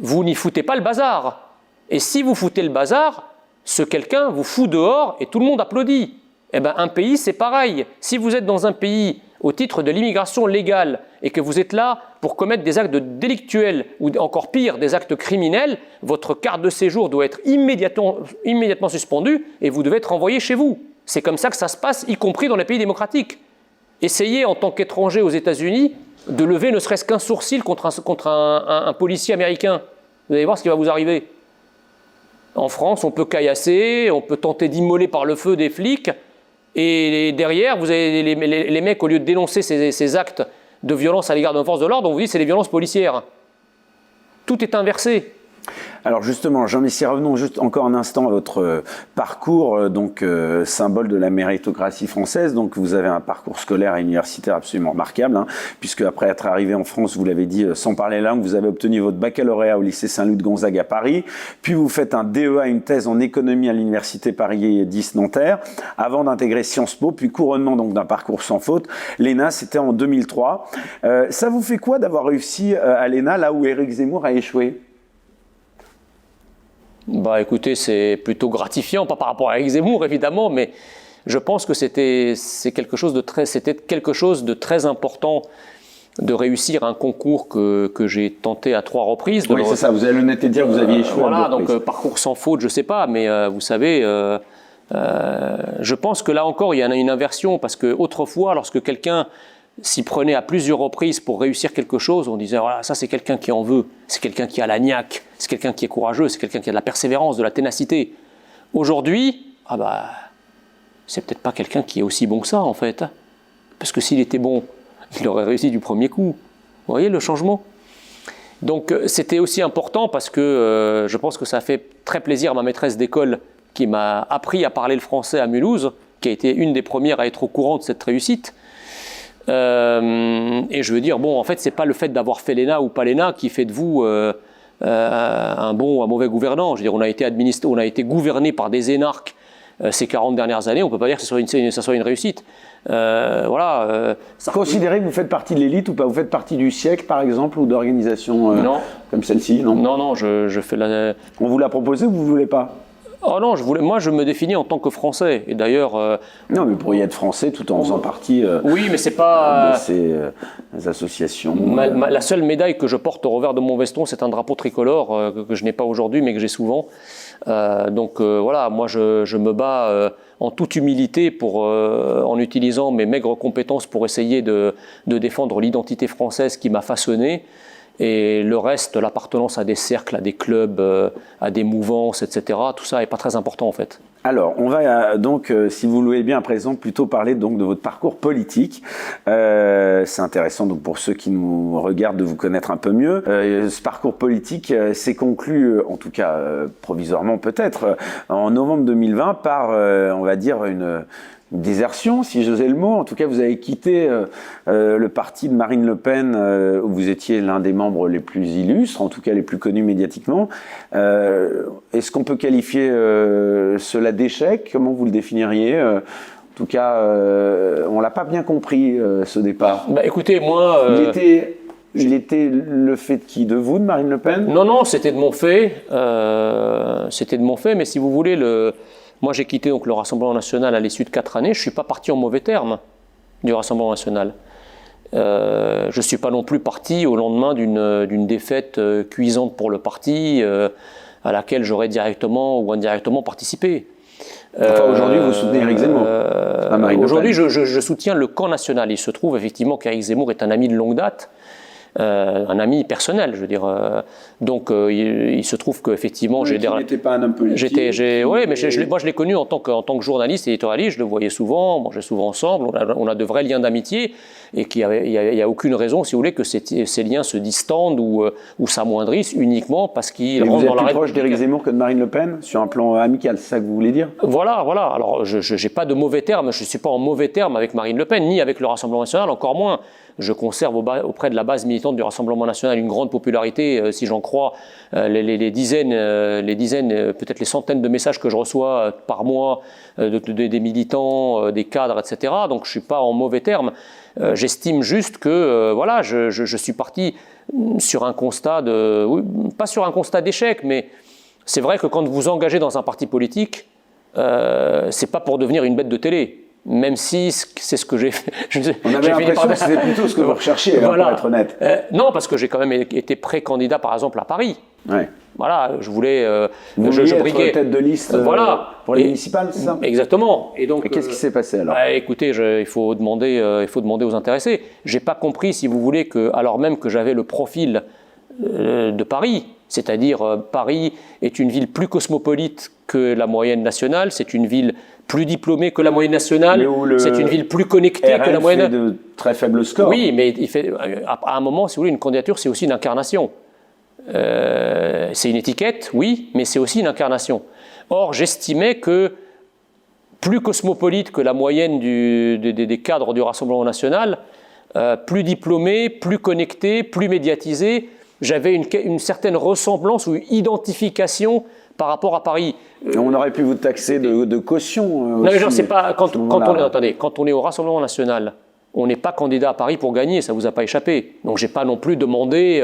vous n'y foutez pas le bazar. Et si vous foutez le bazar, ce quelqu'un vous fout dehors et tout le monde applaudit. Eh ben, un pays, c'est pareil. Si vous êtes dans un pays au titre de l'immigration légale et que vous êtes là pour commettre des actes délictuels ou encore pire, des actes criminels, votre carte de séjour doit être immédiatement suspendue et vous devez être renvoyé chez vous. C'est comme ça que ça se passe, y compris dans les pays démocratiques. Essayez en tant qu'étranger aux États-Unis de lever ne serait-ce qu'un sourcil contre un policier américain. Vous allez voir ce qui va vous arriver. En France, on peut caillasser, on peut tenter d'immoler par le feu des flics, et derrière, vous avez les mecs, au lieu de dénoncer ces actes de violence à l'égard d'une force de l'ordre, on vous dit que c'est des violences policières. Tout est inversé. Alors justement, Jean-Michel, revenons juste encore un instant à votre parcours, symbole de la méritocratie française. Donc vous avez un parcours scolaire et universitaire absolument remarquable, puisque après être arrivé en France, vous l'avez dit, sans parler langue, vous avez obtenu votre baccalauréat au lycée Saint-Louis de Gonzague à Paris, puis vous faites un DEA, une thèse en économie à l'université Paris 10 Nanterre, avant d'intégrer Sciences Po, puis couronnement donc d'un parcours sans faute. L'ENA, c'était en 2003. Ça vous fait quoi d'avoir réussi à l'ENA, là où Éric Zemmour a échoué ? Bah écoutez, c'est plutôt gratifiant, pas par rapport à Éric Zemmour évidemment, mais je pense que c'était quelque chose de très important de réussir un concours que j'ai tenté à 3 reprises. Oui, c'est ça, vous avez l'honnêteté de dire que vous aviez échoué. Voilà, donc parcours sans faute, je sais pas, mais vous savez, je pense que là encore il y a une inversion, parce que autrefois, lorsque quelqu'un s'y prenait à plusieurs reprises pour réussir quelque chose, on disait voilà, ça c'est quelqu'un qui en veut, c'est quelqu'un qui a la niaque, c'est quelqu'un qui est courageux, c'est quelqu'un qui a de la persévérance, de la ténacité. Aujourd'hui, c'est peut-être pas quelqu'un qui est aussi bon que ça en fait, parce que s'il était bon, il aurait réussi du premier coup. Vous voyez le changement ? Donc c'était aussi important parce que je pense que ça a fait très plaisir à ma maîtresse d'école qui m'a appris à parler le français à Mulhouse, qui a été une des premières à être au courant de cette réussite. Et je veux dire, bon, en fait, c'est pas le fait d'avoir fait l'ENA ou pas l'ENA qui fait de vous un bon ou un mauvais gouvernant. Je veux dire, on a été gouverné par des énarques ces 40 dernières années. On peut pas dire que ça soit une réussite. Considérez que vous faites partie de l'élite ou pas ? Vous faites partie du siècle, par exemple, ou d'organisations comme celle-ci ? Non, je fais la... On vous l'a proposé ou vous ne voulez pas ? Oh non, moi je me définis en tant que Français. Et d'ailleurs... non, mais vous pourriez être Français tout en faisant partie oui, mais c'est pas... de ces associations. La seule médaille que je porte au revers de mon veston, c'est un drapeau tricolore que je n'ai pas aujourd'hui, mais que j'ai souvent. Voilà, moi je me bats en toute humilité en utilisant mes maigres compétences pour essayer de défendre l'identité française qui m'a façonné. Et le reste, l'appartenance à des cercles, à des clubs, à des mouvances, etc., tout ça n'est pas très important en fait. Alors, on va donc, si vous le voulez bien à présent, plutôt parler donc de votre parcours politique. C'est intéressant donc pour ceux qui nous regardent de vous connaître un peu mieux. Ce parcours politique s'est conclu, en tout cas provisoirement peut-être, en novembre 2020 par, on va dire, une désertion, si j'osais le mot. En tout cas, vous avez quitté le parti de Marine Le Pen, où vous étiez l'un des membres les plus illustres, en tout cas les plus connus médiatiquement. Est-ce qu'on peut qualifier cela d'échec ? Comment vous le définiriez ? En tout cas, on ne l'a pas bien compris, ce départ. Écoutez, moi... Il était le fait de qui ? De vous, de Marine Le Pen ? Non, c'était de mon fait. C'était de mon fait, mais si vous voulez... Moi, j'ai quitté donc, le Rassemblement national à l'issue de 4 années. Je ne suis pas parti en mauvais termes du Rassemblement national. Je ne suis pas non plus parti au lendemain d'une défaite cuisante pour le parti à laquelle j'aurais directement ou indirectement participé. Aujourd'hui, vous soutenez Éric Zemmour. Aujourd'hui, je soutiens le camp national. Il se trouve effectivement qu'Éric Zemmour est un ami de longue date. Un ami personnel, je veux dire. Donc, il se trouve qu'effectivement, j'ai... Il n'était pas un homme politique. Oui, mais moi, je l'ai connu en tant que journaliste et éditorialiste. Je le voyais souvent, on mangeait souvent ensemble. On a de vrais liens d'amitié et il n'y a aucune raison, si vous voulez, que ces liens se distendent ou s'amoindrissent uniquement parce qu'il rentre dans la... Vous êtes plus proche d'Éric Zemmour que de Marine Le Pen sur un plan amical, c'est ça que vous voulez dire ? Voilà. Alors, je n'ai pas de mauvais termes. Je ne suis pas en mauvais termes avec Marine Le Pen, ni avec le Rassemblement national, encore moins. Je conserve auprès de la base militante du Rassemblement national une grande popularité, si j'en crois, les dizaines, peut-être les centaines de messages que je reçois par mois des militants, des cadres, etc. Donc je ne suis pas en mauvais termes. J'estime juste que je suis parti sur un constat pas sur un constat d'échec, mais c'est vrai que quand vous engagez dans un parti politique, c'est pas pour devenir une bête de télé. Même si c'est ce que j'ai fait. On avait l'impression que c'était plutôt ce que vous recherchiez, voilà. Pour être honnête. Non, parce que j'ai quand même été pré-candidat, par exemple, à Paris. Ouais. Voilà, je voulais. Vous vouliez être tête de liste pour les municipales, c'est ça? Exactement. Et donc, qu'est-ce qui s'est passé alors? Écoutez, il faut demander aux intéressés. J'ai pas compris, si vous voulez, que alors même que j'avais le profil de Paris, c'est-à-dire Paris est une ville plus cosmopolite que la moyenne nationale, c'est une ville plus diplômée que la moyenne nationale, c'est une ville plus connectée que la moyenne. Fait de très faibles scores. Oui, mais à un moment, si vous voulez, une candidature, c'est aussi une incarnation. C'est une étiquette, oui, mais c'est aussi une incarnation. Or, j'estimais que plus cosmopolite que la moyenne des cadres du Rassemblement national, plus diplômé, plus connecté, plus médiatisé, j'avais une certaine ressemblance ou une identification par rapport à Paris. On aurait pu vous taxer de caution. Non, mais genre, c'est pas quand on est au Rassemblement national, on n'est pas candidat à Paris pour gagner, ça ne vous a pas échappé. Donc, je n'ai pas non plus demandé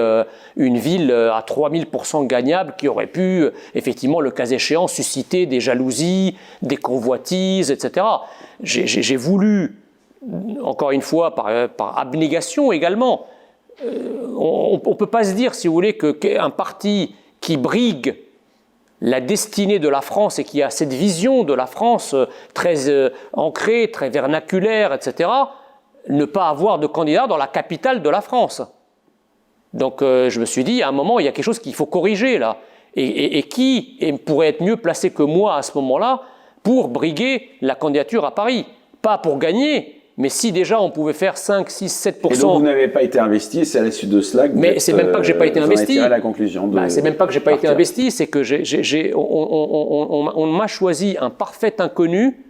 une ville à 3000% gagnable qui aurait pu, effectivement, le cas échéant, susciter des jalousies, des convoitises, etc. J'ai voulu, encore une fois, par abnégation également, on ne peut pas se dire, si vous voulez, qu'un parti qui brigue la destinée de la France et qui a cette vision de la France très ancrée, très vernaculaire, etc., ne pas avoir de candidat dans la capitale de la France. Donc je me suis dit, à un moment, il y a quelque chose qu'il faut corriger là. Et qui pourrait être mieux placé que moi à ce moment-là pour briguer la candidature à Paris? Pas pour gagner, mais si déjà on pouvait faire 5, 6, 7%. Et donc vous n'avez pas été investi, c'est à la suite de cela que mais c'est même pas que j'ai pas été investi. La conclusion c'est même pas que j'ai pas été investi, c'est que on m'a choisi un parfait inconnu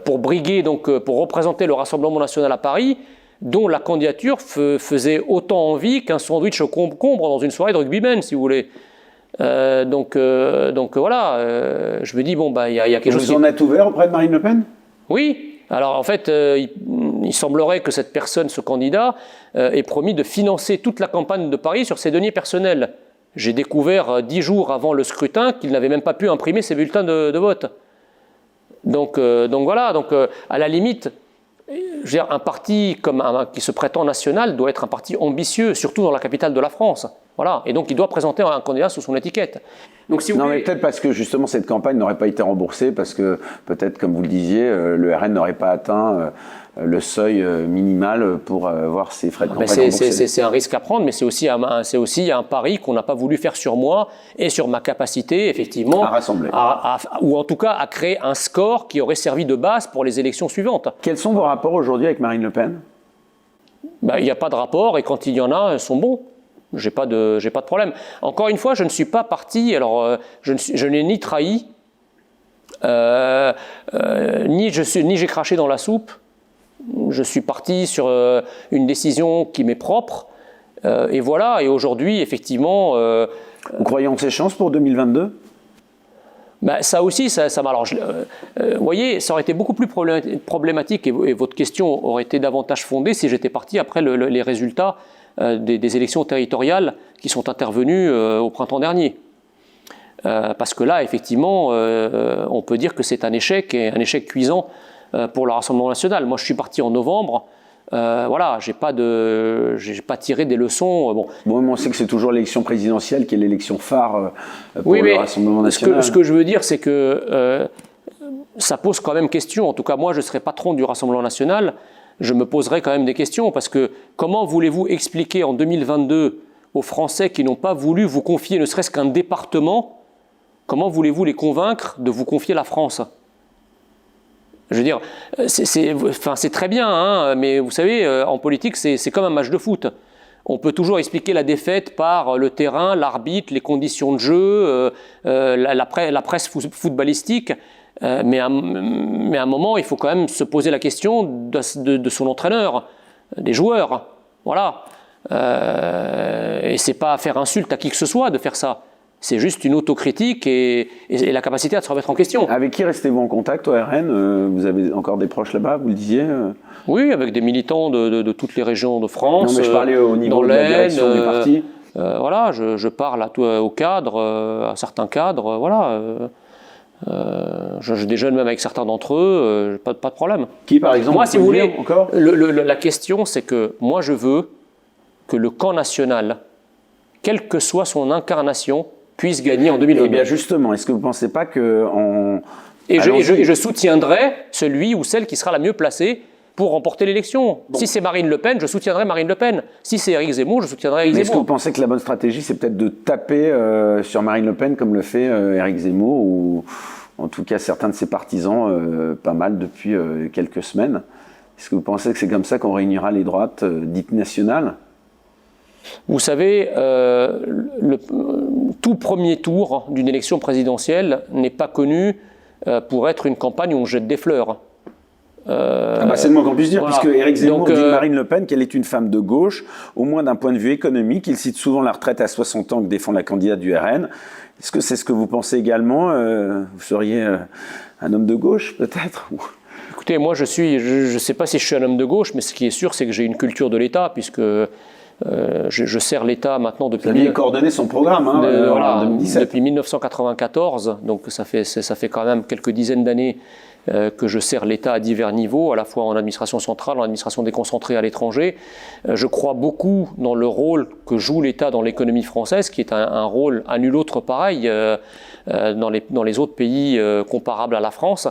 pour briguer, donc pour représenter le Rassemblement national à Paris, dont la candidature faisait autant envie qu'un sandwich au concombre dans une soirée de rugbyman, si vous voulez. Donc voilà, je me dis, bon, il y a quelque chose. Vous en êtes ouvert auprès de Marine Le Pen? Oui. Alors en fait, il semblerait que cette personne, ce candidat, ait promis de financer toute la campagne de Paris sur ses deniers personnels. J'ai découvert 10 jours avant le scrutin qu'il n'avait même pas pu imprimer ses bulletins de vote. Donc voilà, à la limite, je veux dire, un parti qui se prétend national doit être un parti ambitieux, surtout dans la capitale de la France. Voilà, et donc il doit présenter un candidat sous son étiquette. Donc, si vous voulez... mais peut-être parce que justement cette campagne n'aurait pas été remboursée, parce que peut-être, comme vous le disiez, le RN n'aurait pas atteint le seuil minimal pour avoir ses frais de campagne remboursés. C'est un risque à prendre, mais c'est aussi un pari qu'on n'a pas voulu faire sur moi et sur ma capacité, effectivement, à rassembler. Ou en tout cas à créer un score qui aurait servi de base pour les élections suivantes. Quels sont vos rapports aujourd'hui avec Marine Le Pen? Il n'y a pas de rapport, et quand il y en a, ils sont bons. J'ai pas de problème. Encore une fois, je ne suis pas parti, alors je n'ai ni trahi, ni j'ai craché dans la soupe. Je suis parti sur une décision qui m'est propre, et voilà, et aujourd'hui, effectivement... Vous croyez en ses chances pour 2022 ? Ça aussi, ça alors, vous voyez, ça aurait été beaucoup plus problématique, et votre question aurait été davantage fondée si j'étais parti après les résultats des élections territoriales qui sont intervenues au printemps dernier. Parce que là, effectivement, on peut dire que c'est un échec, et un échec cuisant pour le Rassemblement national. Moi, je suis parti en novembre. Voilà, j'ai pas tiré des leçons. Bon, on sait que c'est toujours l'élection présidentielle qui est l'élection phare pour le Rassemblement national. Ce que je veux dire, c'est que ça pose quand même question. En tout cas, moi, je serai patron du Rassemblement national. Je me poserai quand même des questions, parce que comment voulez-vous expliquer en 2022 aux Français qui n'ont pas voulu vous confier ne serait-ce qu'un département, comment voulez-vous les convaincre de vous confier la France ? Je veux dire, c'est très bien, hein, mais vous savez, en politique, c'est comme un match de foot. On peut toujours expliquer la défaite par le terrain, l'arbitre, les conditions de jeu, la presse footballistique, mais à un moment, il faut quand même se poser la question de son entraîneur, des joueurs. Voilà. Et c'est pas faire insulte à qui que ce soit de faire ça. C'est juste une autocritique et la capacité à se remettre en question. Avec qui restez-vous en contact au RN ? Vous avez encore des proches là-bas, vous le disiez ? Oui, avec des militants de toutes les régions de France. Non, mais je parlais au niveau de la direction du parti. Voilà, je parle au cadre, à certains cadres, voilà. Je déjeune même avec certains d'entre eux, pas de problème. Qui, par exemple? Moi, si vous voulez, encore la question, c'est que moi, je veux que le camp national, quelle que soit son incarnation, puisse gagner en 2022. Eh bien, justement, est-ce que vous ne pensez pas que... Et je soutiendrai celui ou celle qui sera la mieux placée pour remporter l'élection. Bon. Si c'est Marine Le Pen, je soutiendrai Marine Le Pen. Si c'est Éric Zemmour, je soutiendrai Éric Zemmour. Est-ce que vous pensez que la bonne stratégie, c'est peut-être de taper sur Marine Le Pen comme le fait Éric Zemmour, ou en tout cas certains de ses partisans, pas mal depuis quelques semaines? Est-ce que vous pensez que c'est comme ça qu'on réunira les droites dites nationales? Vous savez, le tout premier tour d'une élection présidentielle n'est pas connu pour être une campagne où on jette des fleurs. C'est le moins qu'on puisse dire, voilà. Puisque Éric Zemmour dit de Marine Le Pen qu'elle est une femme de gauche, au moins d'un point de vue économique. Il cite souvent la retraite à 60 ans que défend la candidate du RN. Est-ce que c'est ce que vous pensez également? Vous seriez un homme de gauche, peut-être? Écoutez, moi, je sais pas si je suis un homme de gauche, mais ce qui est sûr, c'est que j'ai une culture de l'État, puisque je sers l'État maintenant depuis... Vous aviez coordonné son programme en 2017. Depuis 1994, donc ça fait quand même quelques dizaines d'années que je sers l'État à divers niveaux, à la fois en administration centrale, en administration déconcentrée à l'étranger. Je crois beaucoup dans le rôle que joue l'État dans l'économie française, qui est un rôle à nul autre pareil dans les autres pays comparables à la France.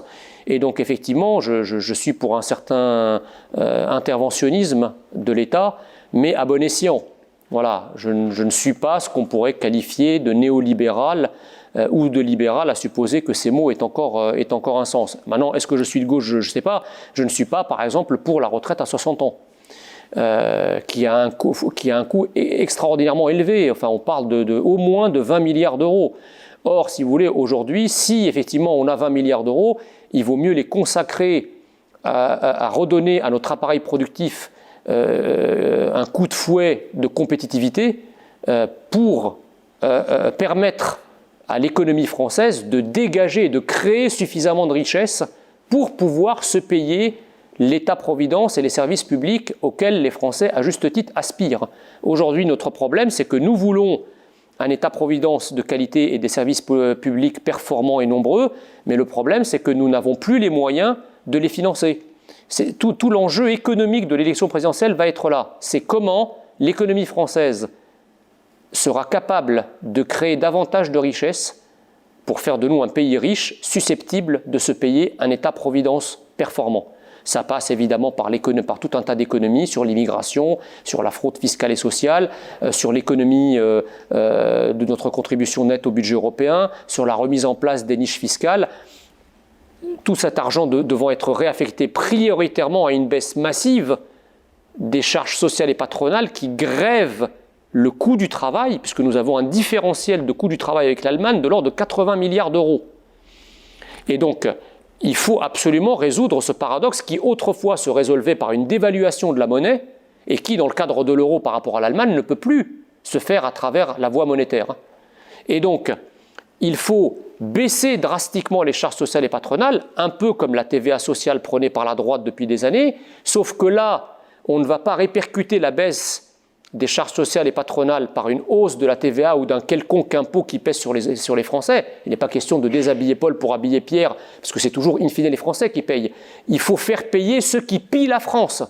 Et donc effectivement, je suis pour un certain interventionnisme de l'État, mais à bon escient. Voilà, je ne suis pas ce qu'on pourrait qualifier de néolibéral ou de libéral, à supposer que ces mots aient encore un sens. Maintenant, est-ce que je suis de gauche? Je ne sais pas. Je ne suis pas, par exemple, pour la retraite à 60 ans, qui a un coût extraordinairement élevé. Enfin, on parle au moins de 20 milliards d'euros. Or, si vous voulez, aujourd'hui, si effectivement on a 20 milliards d'euros, il vaut mieux les consacrer à redonner à notre appareil productif un coup de fouet de compétitivité pour permettre à l'économie française de dégager et de créer suffisamment de richesses pour pouvoir se payer l'État-providence et les services publics auxquels les Français, à juste titre, aspirent. Aujourd'hui, notre problème, c'est que nous voulons un État-providence de qualité et des services publics performants et nombreux, mais le problème, c'est que nous n'avons plus les moyens de les financer. Tout l'enjeu économique de l'élection présidentielle va être là. C'est comment l'économie française sera capable de créer davantage de richesses pour faire de nous un pays riche, susceptible de se payer un État-providence performant. Ça passe évidemment par tout un tas d'économies, sur l'immigration, sur la fraude fiscale et sociale, sur l'économie de notre contribution nette au budget européen, sur la remise en place des niches fiscales. Tout cet argent devant être réaffecté prioritairement à une baisse massive des charges sociales et patronales qui grèvent le coût du travail, puisque nous avons un différentiel de coût du travail avec l'Allemagne de l'ordre de 80 milliards d'euros. Et donc, il faut absolument résoudre ce paradoxe qui autrefois se résolvait par une dévaluation de la monnaie et qui, dans le cadre de l'euro par rapport à l'Allemagne, ne peut plus se faire à travers la voie monétaire. Et donc, il faut baisser drastiquement les charges sociales et patronales, un peu comme la TVA sociale prônée par la droite depuis des années, sauf que là, on ne va pas répercuter la baisse des charges sociales et patronales par une hausse de la TVA ou d'un quelconque impôt qui pèse sur les Français. Il n'est pas question de déshabiller Paul pour habiller Pierre, parce que c'est toujours in fine les Français qui payent. Il faut faire payer ceux qui pillent la France.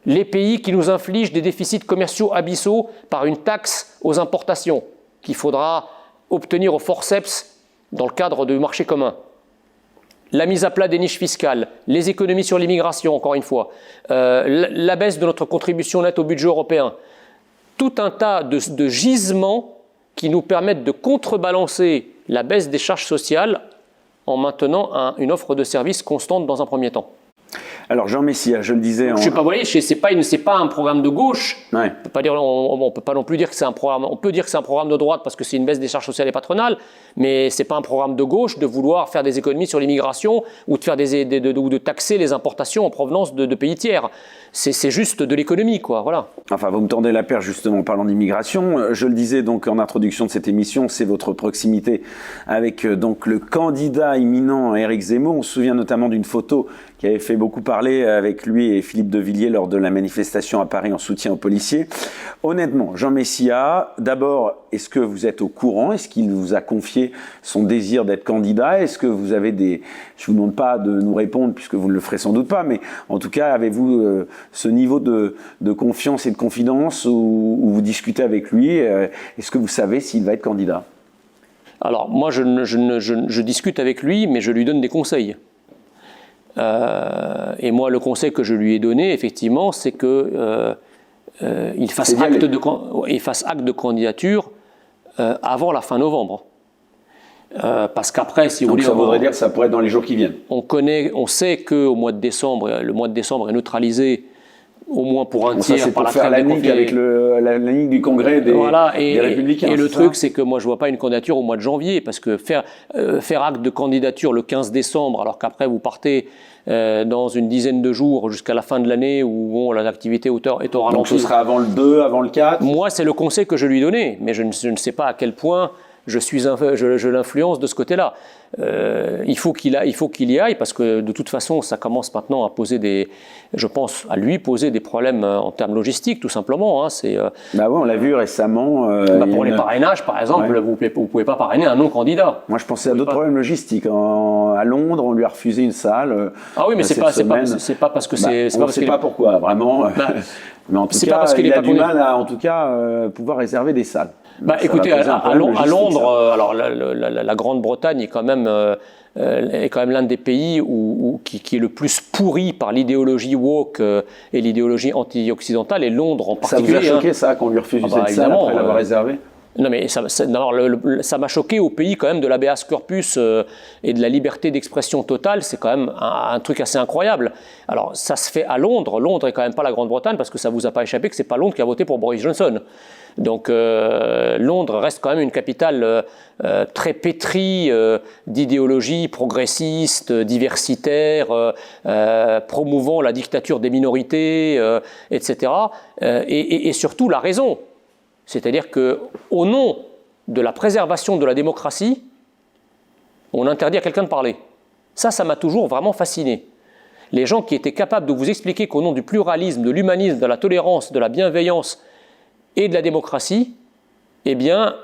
Les pays qui nous infligent des déficits commerciaux abyssaux par une taxe aux importations qu'il faudra obtenir au forceps dans le cadre du marché commun. La mise à plat des niches fiscales, les économies sur l'immigration, encore une fois, la baisse de notre contribution nette au budget européen, tout un tas de gisements qui nous permettent de contrebalancer la baisse des charges sociales en maintenant une offre de services constante dans un premier temps. Alors Jean Messia, je le disais... Je sais pas, vous voyez, c'est pas un programme de gauche. Ouais. On peut pas non plus dire que c'est un programme... On peut dire que c'est un programme de droite parce que c'est une baisse des charges sociales et patronales, mais c'est pas un programme de gauche de vouloir faire des économies sur l'immigration ou de faire ou de taxer les importations en provenance de pays tiers. C'est juste de l'économie, quoi, voilà. Enfin, vous me tendez la perche justement en parlant d'immigration. Je le disais donc en introduction de cette émission, c'est votre proximité avec donc le candidat imminent Éric Zemmour. On se souvient notamment d'une photo qui qui avait fait beaucoup parler avec lui et Philippe de Villiers lors de la manifestation à Paris en soutien aux policiers. Honnêtement, Jean Messia, d'abord, est-ce que vous êtes au courant? Est-ce qu'il vous a confié son désir d'être candidat? Est-ce que vous avez des... Je ne vous demande pas de nous répondre puisque vous ne le ferez sans doute pas, mais en tout cas, avez-vous ce niveau de confiance et de confidence où vous discutez avec lui? Est-ce que vous savez s'il va être candidat? Alors, moi, je discute avec lui, mais je lui donne des conseils. Et moi, le conseil que je lui ai donné, effectivement, c'est que il fasse acte de candidature avant la fin novembre. Parce qu'après, si vous voulez... Ça voudrait dire que ça pourrait être dans les jours qui viennent. On sait qu'au mois de décembre, le mois de décembre est neutralisé au moins pour un tiers par la trêve des conflits avec la ligne du Congrès des Républicains. Et le truc, c'est que moi, je ne vois pas une candidature au mois de janvier, parce que faire acte de candidature le 15 décembre, alors qu'après vous partez dans une dizaine de jours jusqu'à la fin de l'année où bon, l'activité est au ralenti. Donc ce sera avant le 2, avant le 4? Moi, c'est le conseil que je lui ai donné, mais je ne sais pas à quel point je l'influence de ce côté-là. Il faut qu'il y aille, parce que de toute façon, ça commence maintenant à poser je pense, à lui poser des problèmes en termes logistiques, tout simplement. Hein. Bah oui, on l'a vu récemment. Pour les parrainages, par exemple, ouais. Vous ne pouvez pas parrainer un non-candidat. Moi, je pensais à d'autres problèmes logistiques. À Londres, on lui a refusé une salle. Ah oui, mais c'est pas parce que c'est. On ne sait pas pourquoi, vraiment. Mais en tout cas, il a du mal à pouvoir réserver des salles. Écoutez, à Londres, alors la Grande-Bretagne est quand même l'un des pays qui est le plus pourri par l'idéologie woke et l'idéologie anti-occidentale, et Londres en particulier. Ça vous a choqué ça, qu'on lui refuse cette salle après l'avoir réservée? Non, mais ça m'a choqué au pays quand même de l'habeas corpus et de la liberté d'expression totale. C'est quand même un truc assez incroyable. Alors, ça se fait à Londres. Londres est quand même pas la Grande-Bretagne, parce que ça vous a pas échappé que c'est pas Londres qui a voté pour Boris Johnson. Donc, Londres reste quand même une capitale très pétrie d'idéologie progressiste, diversitaire, promouvant la dictature des minorités, etc. Et surtout la raison. C'est-à-dire qu'au nom de la préservation de la démocratie, on interdit à quelqu'un de parler. Ça m'a toujours vraiment fasciné. Les gens qui étaient capables de vous expliquer qu'au nom du pluralisme, de l'humanisme, de la tolérance, de la bienveillance et de la démocratie, eh bien,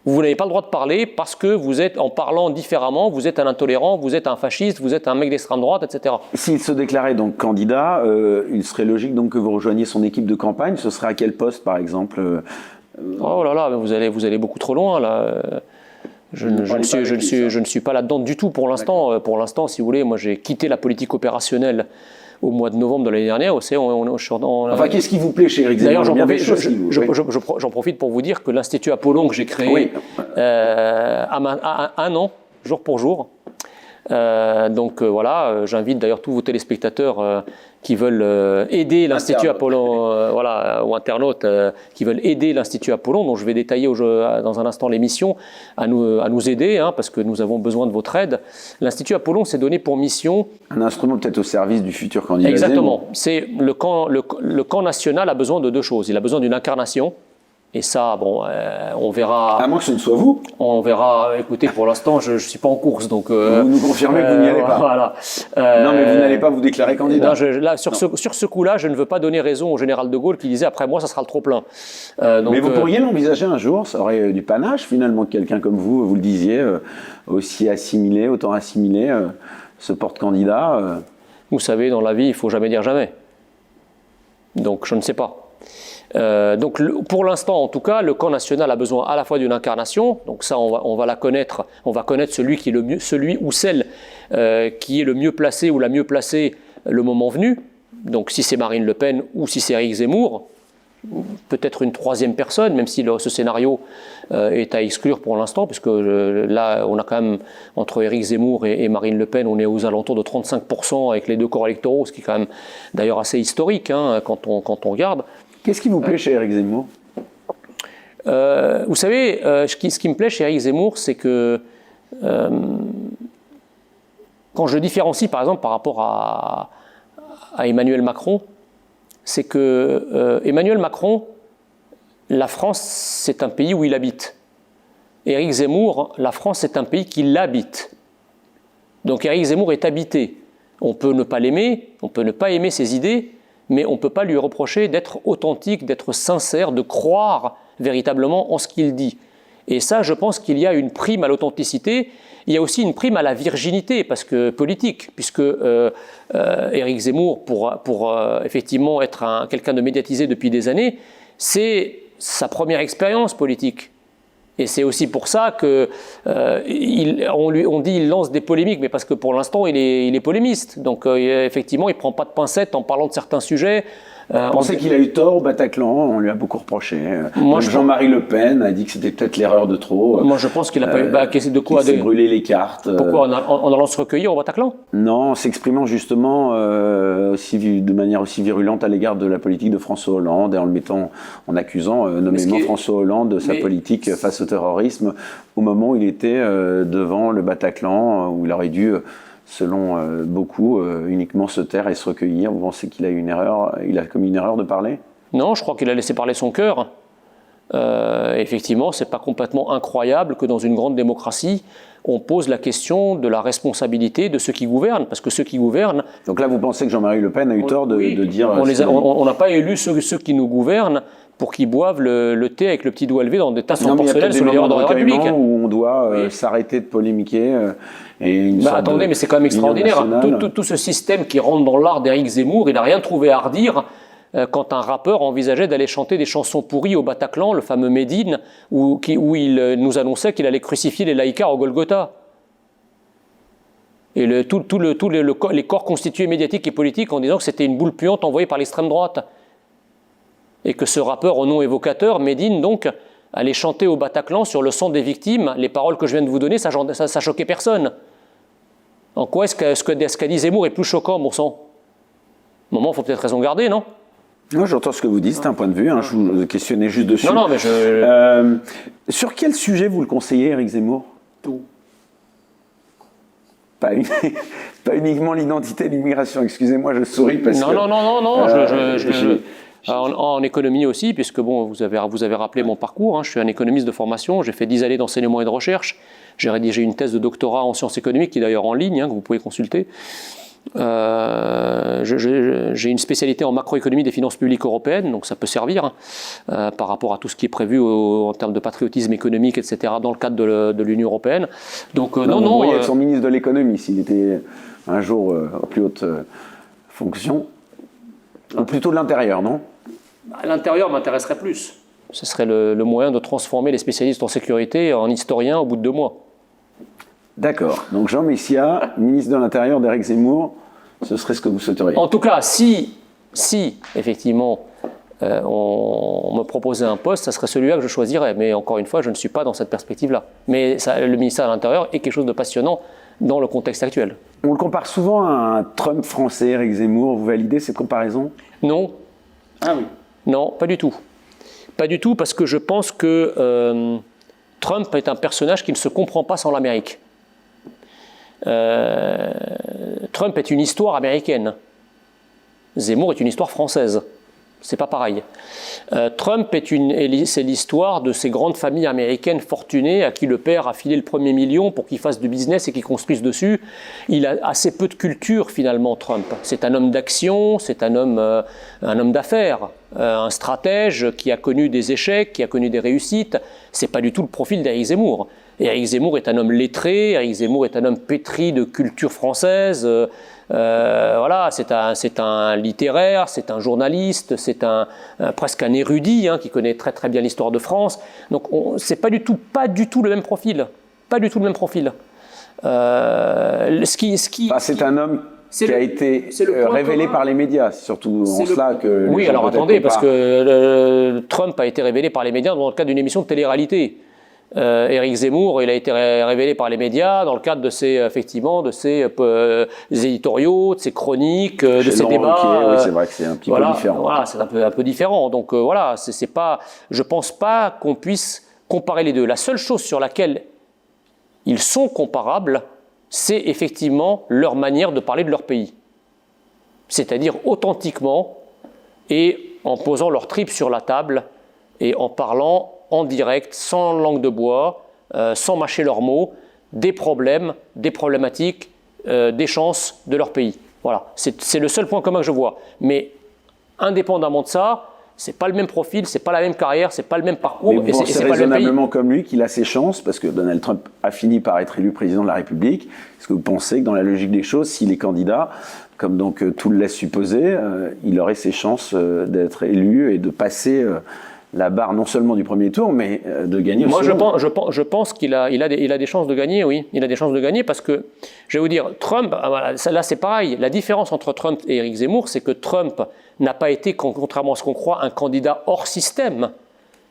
vous n'avez pas le droit de parler parce que vous êtes, en parlant différemment, vous êtes un intolérant, vous êtes un fasciste, vous êtes un mec d'extrême droite, etc. S'il se déclarait donc candidat, il serait logique donc que vous rejoigniez son équipe de campagne. Ce serait à quel poste, par exemple? Oh là là, vous allez beaucoup trop loin, là. Je ne suis pas là-dedans du tout pour l'instant. Pour l'instant, si vous voulez, moi j'ai quitté la politique opérationnelle au mois de novembre de l'année dernière. Enfin, qu'est-ce qui vous plaît chez Éric Zemmour? D'ailleurs, j'en profite pour vous dire que l'Institut Apollon que j'ai créé a un an, jour pour jour. Voilà, j'invite d'ailleurs tous vos téléspectateurs qui veulent aider l'Institut Apollon, ou internautes qui veulent aider l'Institut Apollon, dont je vais détailler dans un instant l'émission, à nous aider, parce que nous avons besoin de votre aide. L'Institut Apollon s'est donné pour mission... Un instrument peut-être au service du futur candidat. Exactement. C'est le camp national a besoin de deux choses. Il a besoin d'une incarnation. Et ça, on verra... À moins que ce ne soit vous. On verra. Écoutez, pour l'instant, je ne suis pas en course. Donc, vous nous confirmez que vous n'y allez pas. Voilà. Non, mais vous n'allez pas vous déclarer candidat. Non, sur ce coup-là, je ne veux pas donner raison au général de Gaulle qui disait « après moi, ça sera le trop-plein ». Mais vous pourriez l'envisager un jour, ça aurait du panache finalement, que quelqu'un comme vous le disiez, autant assimilé, se porte candidat. Vous savez, dans la vie, il ne faut jamais dire jamais. Donc, je ne sais pas. Donc pour l'instant en tout cas, le camp national a besoin à la fois d'une incarnation, donc ça on va la connaître, on va connaître celui ou celle qui est le mieux placé ou la mieux placée le moment venu, donc si c'est Marine Le Pen ou si c'est Éric Zemmour, peut-être une troisième personne, même si ce scénario est à exclure pour l'instant, puisque là on a quand même entre Éric Zemmour et Marine Le Pen, on est aux alentours de 35% avec les deux corps électoraux, ce qui est quand même d'ailleurs assez historique quand on regarde. Qu'est-ce qui vous plaît chez Éric Zemmour? Vous savez, ce qui me plaît chez Éric Zemmour, c'est que quand je différencie par exemple par rapport à Emmanuel Macron, c'est que Emmanuel Macron, la France, c'est un pays où il habite. Éric Zemmour, la France, c'est un pays qui l'habite. Donc Éric Zemmour est habité. On peut ne pas l'aimer, on peut ne pas aimer ses idées, mais on ne peut pas lui reprocher d'être authentique, d'être sincère, de croire véritablement en ce qu'il dit. Et ça, je pense qu'il y a une prime à l'authenticité. Il y a aussi une prime à la virginité politique, puisque Éric Zemmour, pour effectivement être quelqu'un de médiatisé depuis des années, c'est sa première expérience politique. Et c'est aussi pour ça qu'on dit qu'il lance des polémiques, mais parce que pour l'instant, il est polémiste. Donc effectivement, il ne prend pas de pincettes en parlant de certains sujets. Vous pensez qu'il a eu tort au Bataclan? On lui a beaucoup reproché. Jean-Marie Le Pen a dit que c'était peut-être l'erreur de trop. Moi, je pense qu'il a pas eu... de quoi? Il s'est brûlé les cartes. Pourquoi? En allant se recueillir au Bataclan? Non, en s'exprimant justement de manière aussi virulente à l'égard de la politique de François Hollande et en accusant nommément François Hollande de sa politique face au terrorisme au moment où il était devant le Bataclan, où il aurait dû... selon beaucoup, uniquement se taire et se recueillir. Vous pensez qu'il a eu une erreur, il a commis une erreur de parler? Non, je crois qu'il a laissé parler son cœur. Effectivement, ce n'est pas complètement incroyable que dans une grande démocratie, on pose la question de la responsabilité de ceux qui gouvernent, parce que ceux qui gouvernent... Donc là, vous pensez que Jean-Marie Le Pen a eu tort de dire... On n'a pas élu ceux qui nous gouvernent pour qu'ils boivent le thé avec le petit doigt levé dans des tasses en porcelaine sous les dehors de la République. Où on doit s'arrêter de polémiquer. Attendez, mais c'est quand même extraordinaire. Tout ce système qui rentre dans l'art d'Éric Zemmour, il n'a rien trouvé à redire quand un rappeur envisageait d'aller chanter des chansons pourries au Bataclan, le fameux Médine, où il nous annonçait qu'il allait crucifier les laïcards au Golgotha. Et les corps constitués médiatiques et politiques en disant que c'était une boule puante envoyée par l'extrême droite. Et que ce rappeur au nom évocateur, Médine, donc, allait chanter au Bataclan sur le sang des victimes. Les paroles que je viens de vous donner, ça choquait personne. En quoi est-ce qu'a dit Zemmour est plus choquant, bon sang? À un moment, il faut peut-être raison garder, non? Non, j'entends ce que vous dites, c'est un point de vue. Je vous questionnais juste dessus. Non, mais sur quel sujet vous le conseillez, Éric Zemmour? Tout. Pas uniquement l'identité et l'immigration. Excusez-moi, je souris parce que... Non. En économie aussi, puisque bon, vous avez rappelé mon parcours, je suis un économiste de formation, j'ai fait 10 années d'enseignement et de recherche, j'ai rédigé une thèse de doctorat en sciences économiques qui est d'ailleurs en ligne, que vous pouvez consulter. J'ai une spécialité en macroéconomie des finances publiques européennes, donc ça peut servir par rapport à tout ce qui est prévu en termes de patriotisme économique, etc., dans le cadre de l'Union européenne. Donc vous pourriez être son ministre de l'économie s'il était un jour en plus haute fonction, ou plutôt de l'intérieur, non? L'intérieur m'intéresserait plus. Ce serait le moyen de transformer les spécialistes en sécurité en historiens au bout de 2 mois. D'accord. Donc Jean Messia, ministre de l'Intérieur d'Éric Zemmour, ce serait ce que vous souhaiteriez? En tout cas, si effectivement on me proposait un poste, ça serait celui-là que je choisirais. Mais encore une fois, je ne suis pas dans cette perspective-là. Mais le ministère de l'Intérieur est quelque chose de passionnant dans le contexte actuel. On le compare souvent à un Trump français, Éric Zemmour. Vous validez cette comparaison? Non. Ah oui. Non, pas du tout. Pas du tout, parce que je pense que Trump est un personnage qui ne se comprend pas sans l'Amérique. Trump est une histoire américaine. Zemmour est une histoire française. C'est pas pareil. Trump c'est l'histoire de ces grandes familles américaines fortunées à qui le père a filé le premier million pour qu'ils fassent du business et qu'ils construisent dessus. Il a assez peu de culture finalement, Trump. C'est un homme d'action, c'est un homme d'affaires, un stratège qui a connu des échecs, qui a connu des réussites. C'est pas du tout le profil d'Éric Zemmour. Et Éric Zemmour est un homme lettré, Éric Zemmour est un homme pétri de culture française. Voilà, c'est un littéraire, c'est un journaliste, c'est presque un érudit qui connaît très très bien l'histoire de France. Donc c'est pas du tout le même profil, pas du tout le même profil. C'est un homme qui a été révélé par les médias, c'est surtout en cela que... Oui, alors attendez, parce que Trump a été révélé par les médias dans le cadre d'une émission de télé-réalité. Éric Zemmour, il a été révélé par les médias dans le cadre de ses éditoriaux, de ses chroniques, de ses débats. Oui, c'est vrai que c'est un petit peu différent. Voilà, c'est un peu différent. Donc voilà, je pense pas qu'on puisse comparer les deux. La seule chose sur laquelle ils sont comparables, c'est effectivement leur manière de parler de leur pays. C'est-à-dire authentiquement et en posant leur tripes sur la table et en parlant en direct, sans langue de bois, sans mâcher leurs mots, des problèmes, des problématiques, des chances de leur pays. Voilà, c'est le seul point commun que je vois. Mais indépendamment de ça, c'est pas le même profil, c'est pas la même carrière, c'est pas le même parcours. Mais vous et pensez c'est pas le même pays. raisonnablement comme lui qu'il a ses chances, parce que Donald Trump a fini par être élu président de la République. Est-ce que vous pensez que dans la logique des choses, s'il est candidat, comme donc tout le laisse supposer, il aurait ses chances d'être élu et de passer la barre non seulement du premier tour, mais de gagner Moi, au second? je pense qu'il a des chances de gagner, oui. Il a des chances de gagner parce que, je vais vous dire, Trump, là c'est pareil. La différence entre Trump et Éric Zemmour, c'est que Trump n'a pas été, contrairement à ce qu'on croit, un candidat hors système.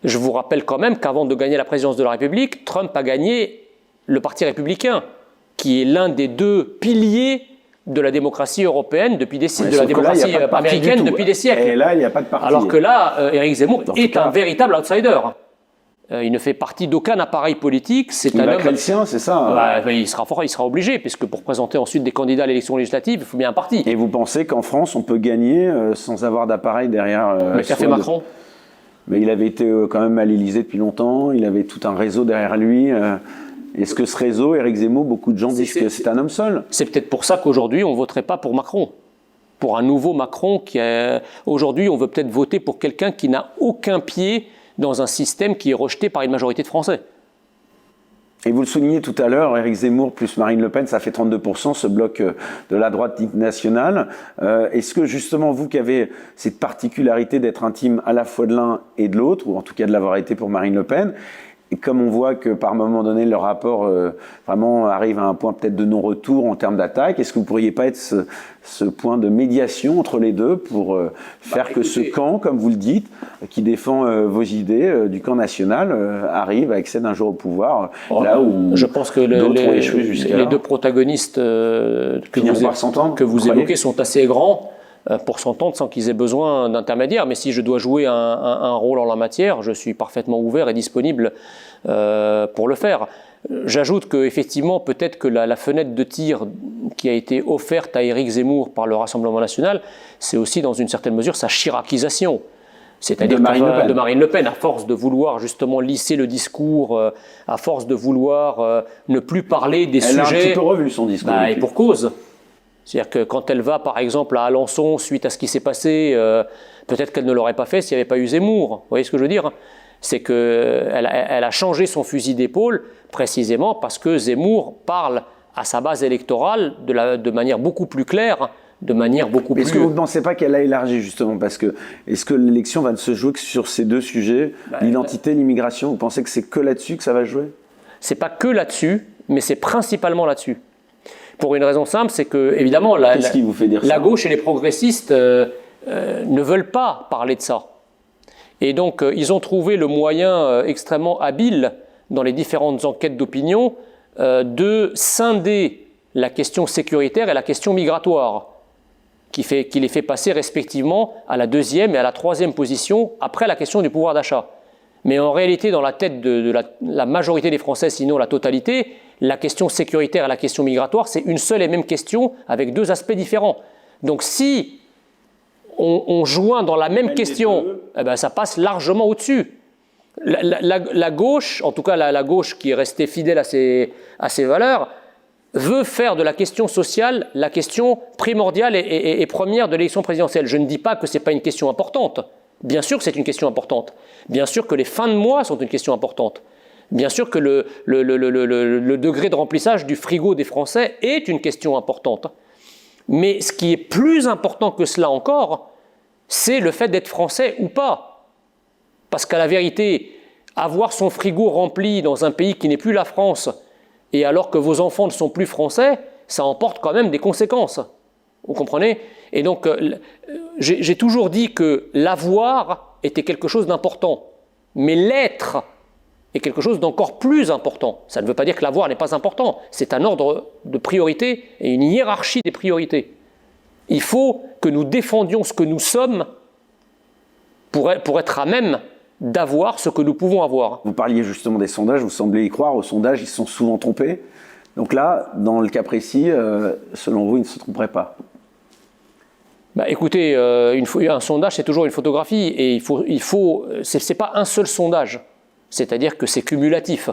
Je vous rappelle quand même qu'avant de gagner la présidence de la République, Trump a gagné le Parti républicain, qui est l'un des deux piliers de la démocratie européenne depuis des siècles, de la démocratie américaine depuis des siècles. Et là, il n'y a pas de parti. Alors que là, Éric Zemmour est un véritable outsider. Il ne fait partie d'aucun appareil politique. C'est un homme. Le sien, c'est ça. Il sera obligé, puisque pour présenter ensuite des candidats à l'élection législative, il faut bien un parti. Et vous pensez qu'en France, on peut gagner sans avoir d'appareil derrière Mais qu'a fait Macron ? Mais il avait été quand même à l'Élysée depuis longtemps. Il avait tout un réseau derrière lui. Est-ce que ce réseau, Éric Zemmour, beaucoup de gens disent que c'est un homme seul? C'est peut-être pour ça qu'aujourd'hui, on ne voterait pas pour Macron. Pour un nouveau Macron aujourd'hui, on veut peut-être voter pour quelqu'un qui n'a aucun pied dans un système qui est rejeté par une majorité de Français. Et vous le soulignez tout à l'heure, Éric Zemmour plus Marine Le Pen, ça fait 32%, ce bloc de la droite nationale. Est-ce que justement, vous qui avez cette particularité d'être intime à la fois de l'un et de l'autre, ou en tout cas de l'avoir été pour Marine Le Pen, et comme on voit que par moment donné, le rapport vraiment arrive à un point peut-être de non-retour en termes d'attaque, est-ce que vous ne pourriez pas être ce point de médiation entre les deux pour faire que ce camp, comme vous le dites, qui défend vos idées du camp national, arrive à accéder un jour au pouvoir, là où je pense que d'autres ont échoué jusqu'à les deux protagonistes que vous évoquez sont assez grands pour s'entendre sans qu'ils aient besoin d'intermédiaires. Mais si je dois jouer un rôle en la matière, je suis parfaitement ouvert et disponible pour le faire. J'ajoute qu'effectivement, peut-être que la fenêtre de tir qui a été offerte à Éric Zemmour par le Rassemblement national, c'est aussi dans une certaine mesure sa chiracisation. C'est-à-dire de Marine Le Pen, à force de vouloir justement lisser le discours, à force de vouloir ne plus parler des sujets... Elle a un petit peu revu son discours. Et pour cause. C'est-à-dire que quand elle va, par exemple, à Alençon, suite à ce qui s'est passé, peut-être qu'elle ne l'aurait pas fait s'il n'y avait pas eu Zemmour. Vous voyez ce que je veux dire? C'est qu'elle a changé son fusil d'épaule précisément parce que Zemmour parle à sa base électorale de manière beaucoup plus claire, de manière beaucoup plus... Est-ce que vous ne pensez pas qu'elle a élargi justement? Parce que est-ce que l'élection va ne se jouer que sur ces deux sujets, l'identité, l'immigration? Vous pensez que c'est que là-dessus que ça va jouer? C'est pas que là-dessus, mais c'est principalement là-dessus. Pour une raison simple, c'est que, évidemment, la gauche et les progressistes ne veulent pas parler de ça. Et donc, ils ont trouvé le moyen extrêmement habile, dans les différentes enquêtes d'opinion, de scinder la question sécuritaire et la question migratoire, qui les fait passer respectivement à la deuxième et à la troisième position, après la question du pouvoir d'achat. Mais en réalité, dans la tête de la majorité des Français, sinon la totalité, la question sécuritaire et la question migratoire, c'est une seule et même question avec deux aspects différents. Donc si on joint dans la même question, eh ben, ça passe largement au-dessus. La gauche, en tout cas la gauche qui est restée fidèle à ses valeurs, veut faire de la question sociale la question primordiale et première de l'élection présidentielle. Je ne dis pas que ce n'est pas une question importante. Bien sûr que c'est une question importante. Bien sûr que les fins de mois sont une question importante. Bien sûr que le degré de remplissage du frigo des Français est une question importante. Mais ce qui est plus important que cela encore, c'est le fait d'être français ou pas. Parce qu'à la vérité, avoir son frigo rempli dans un pays qui n'est plus la France, et alors que vos enfants ne sont plus français, ça emporte quand même des conséquences. Vous comprenez? Et donc, j'ai toujours dit que l'avoir était quelque chose d'important, mais l'être est quelque chose d'encore plus important. Ça ne veut pas dire que l'avoir n'est pas important, c'est un ordre de priorité et une hiérarchie des priorités. Il faut que nous défendions ce que nous sommes pour être à même d'avoir ce que nous pouvons avoir. Vous parliez justement des sondages, vous semblez y croire, aux sondages ils se sont souvent trompés. Donc là, dans le cas précis, selon vous, ils ne se tromperaient pas? Écoutez, un sondage c'est toujours une photographie et c'est pas un seul sondage, c'est-à-dire que c'est cumulatif.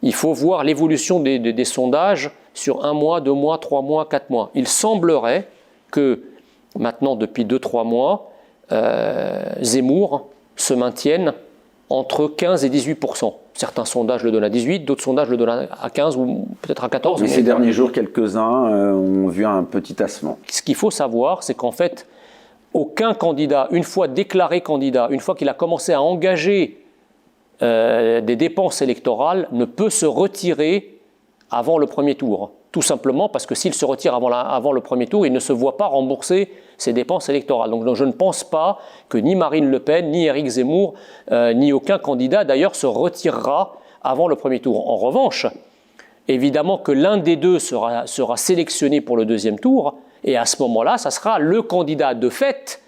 Il faut voir l'évolution des sondages sur 1 mois, 2 mois, 3 mois, 4 mois. Il semblerait que maintenant, depuis 2-3 mois, Zemmour se maintienne entre 15 et 18%. Certains sondages le donnent à 18, d'autres sondages le donnent à 15 ou peut-être à 14. Mais ces derniers jours, quelques-uns ont vu un petit tassement. Ce qu'il faut savoir, c'est qu'en fait, aucun candidat, une fois déclaré candidat, une fois qu'il a commencé à engager des dépenses électorales, ne peut se retirer avant le premier tour. Tout simplement parce que s'il se retire avant le premier tour, il ne se voit pas rembourser ses dépenses électorales. Donc je ne pense pas que ni Marine Le Pen, ni Éric Zemmour, ni aucun candidat d'ailleurs se retirera avant le premier tour. En revanche, évidemment que l'un des deux sera sélectionné pour le deuxième tour, et à ce moment-là, ça sera le candidat de fait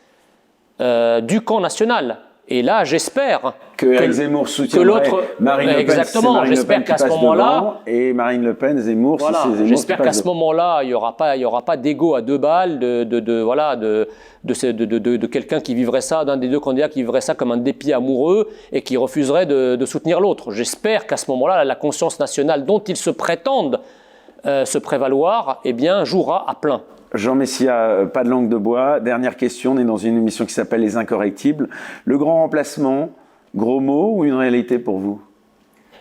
du camp national. Et là, j'espère que Éric Zemmour soutiendrait Marine Le Pen. Exactement, j'espère qu'à ce moment-là. Et Marine Le Pen, Zemmour, voilà, si c'est Zemmour. J'espère qu'à ce moment-là, il n'y aura pas d'ego à 2 balles, de quelqu'un qui vivrait ça, d'un des deux candidats qui vivrait ça comme un dépit amoureux et qui refuserait de soutenir l'autre. J'espère qu'à ce moment-là, la conscience nationale dont ils se prétendent se prévaloir, eh bien, jouera à plein. Jean Messia, pas de langue de bois. Dernière question, on est dans une émission qui s'appelle Les Incorrectibles. Le grand remplacement, gros mot ou une réalité pour vous?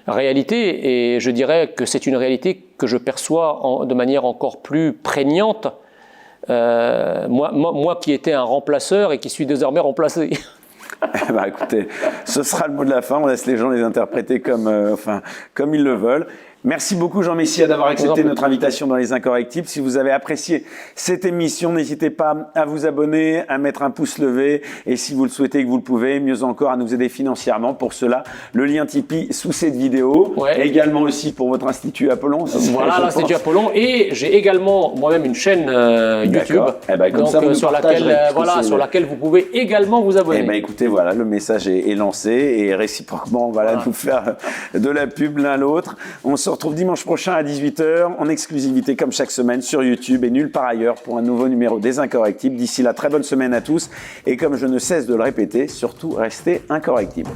Réalité, et je dirais que c'est une réalité que je perçois de manière encore plus prégnante. Moi qui étais un remplaceur et qui suis désormais remplacé. Bah écoutez, ce sera le mot de la fin. On laisse les gens les interpréter comme ils le veulent. Merci beaucoup Jean Messia d'avoir accepté notre invitation dans Les Incorrectibles. Si vous avez apprécié cette émission, n'hésitez pas à vous abonner, à mettre un pouce levé et si vous le souhaitez et que vous le pouvez, mieux encore à nous aider financièrement. Pour cela, le lien Tipeee sous cette vidéo, également aussi pour votre Institut Apollon. Voilà l'Institut Apollon, et j'ai également moi-même une chaîne YouTube sur laquelle vous pouvez également vous abonner. Eh ben écoutez, voilà, le message est lancé et réciproquement, voilà, nous faire de la pub l'un l'autre. On se retrouve dimanche prochain à 18h en exclusivité comme chaque semaine sur YouTube et nulle part ailleurs pour un nouveau numéro des Incorrectibles. D'ici là, très bonne semaine à tous et comme je ne cesse de le répéter, surtout restez incorrectibles.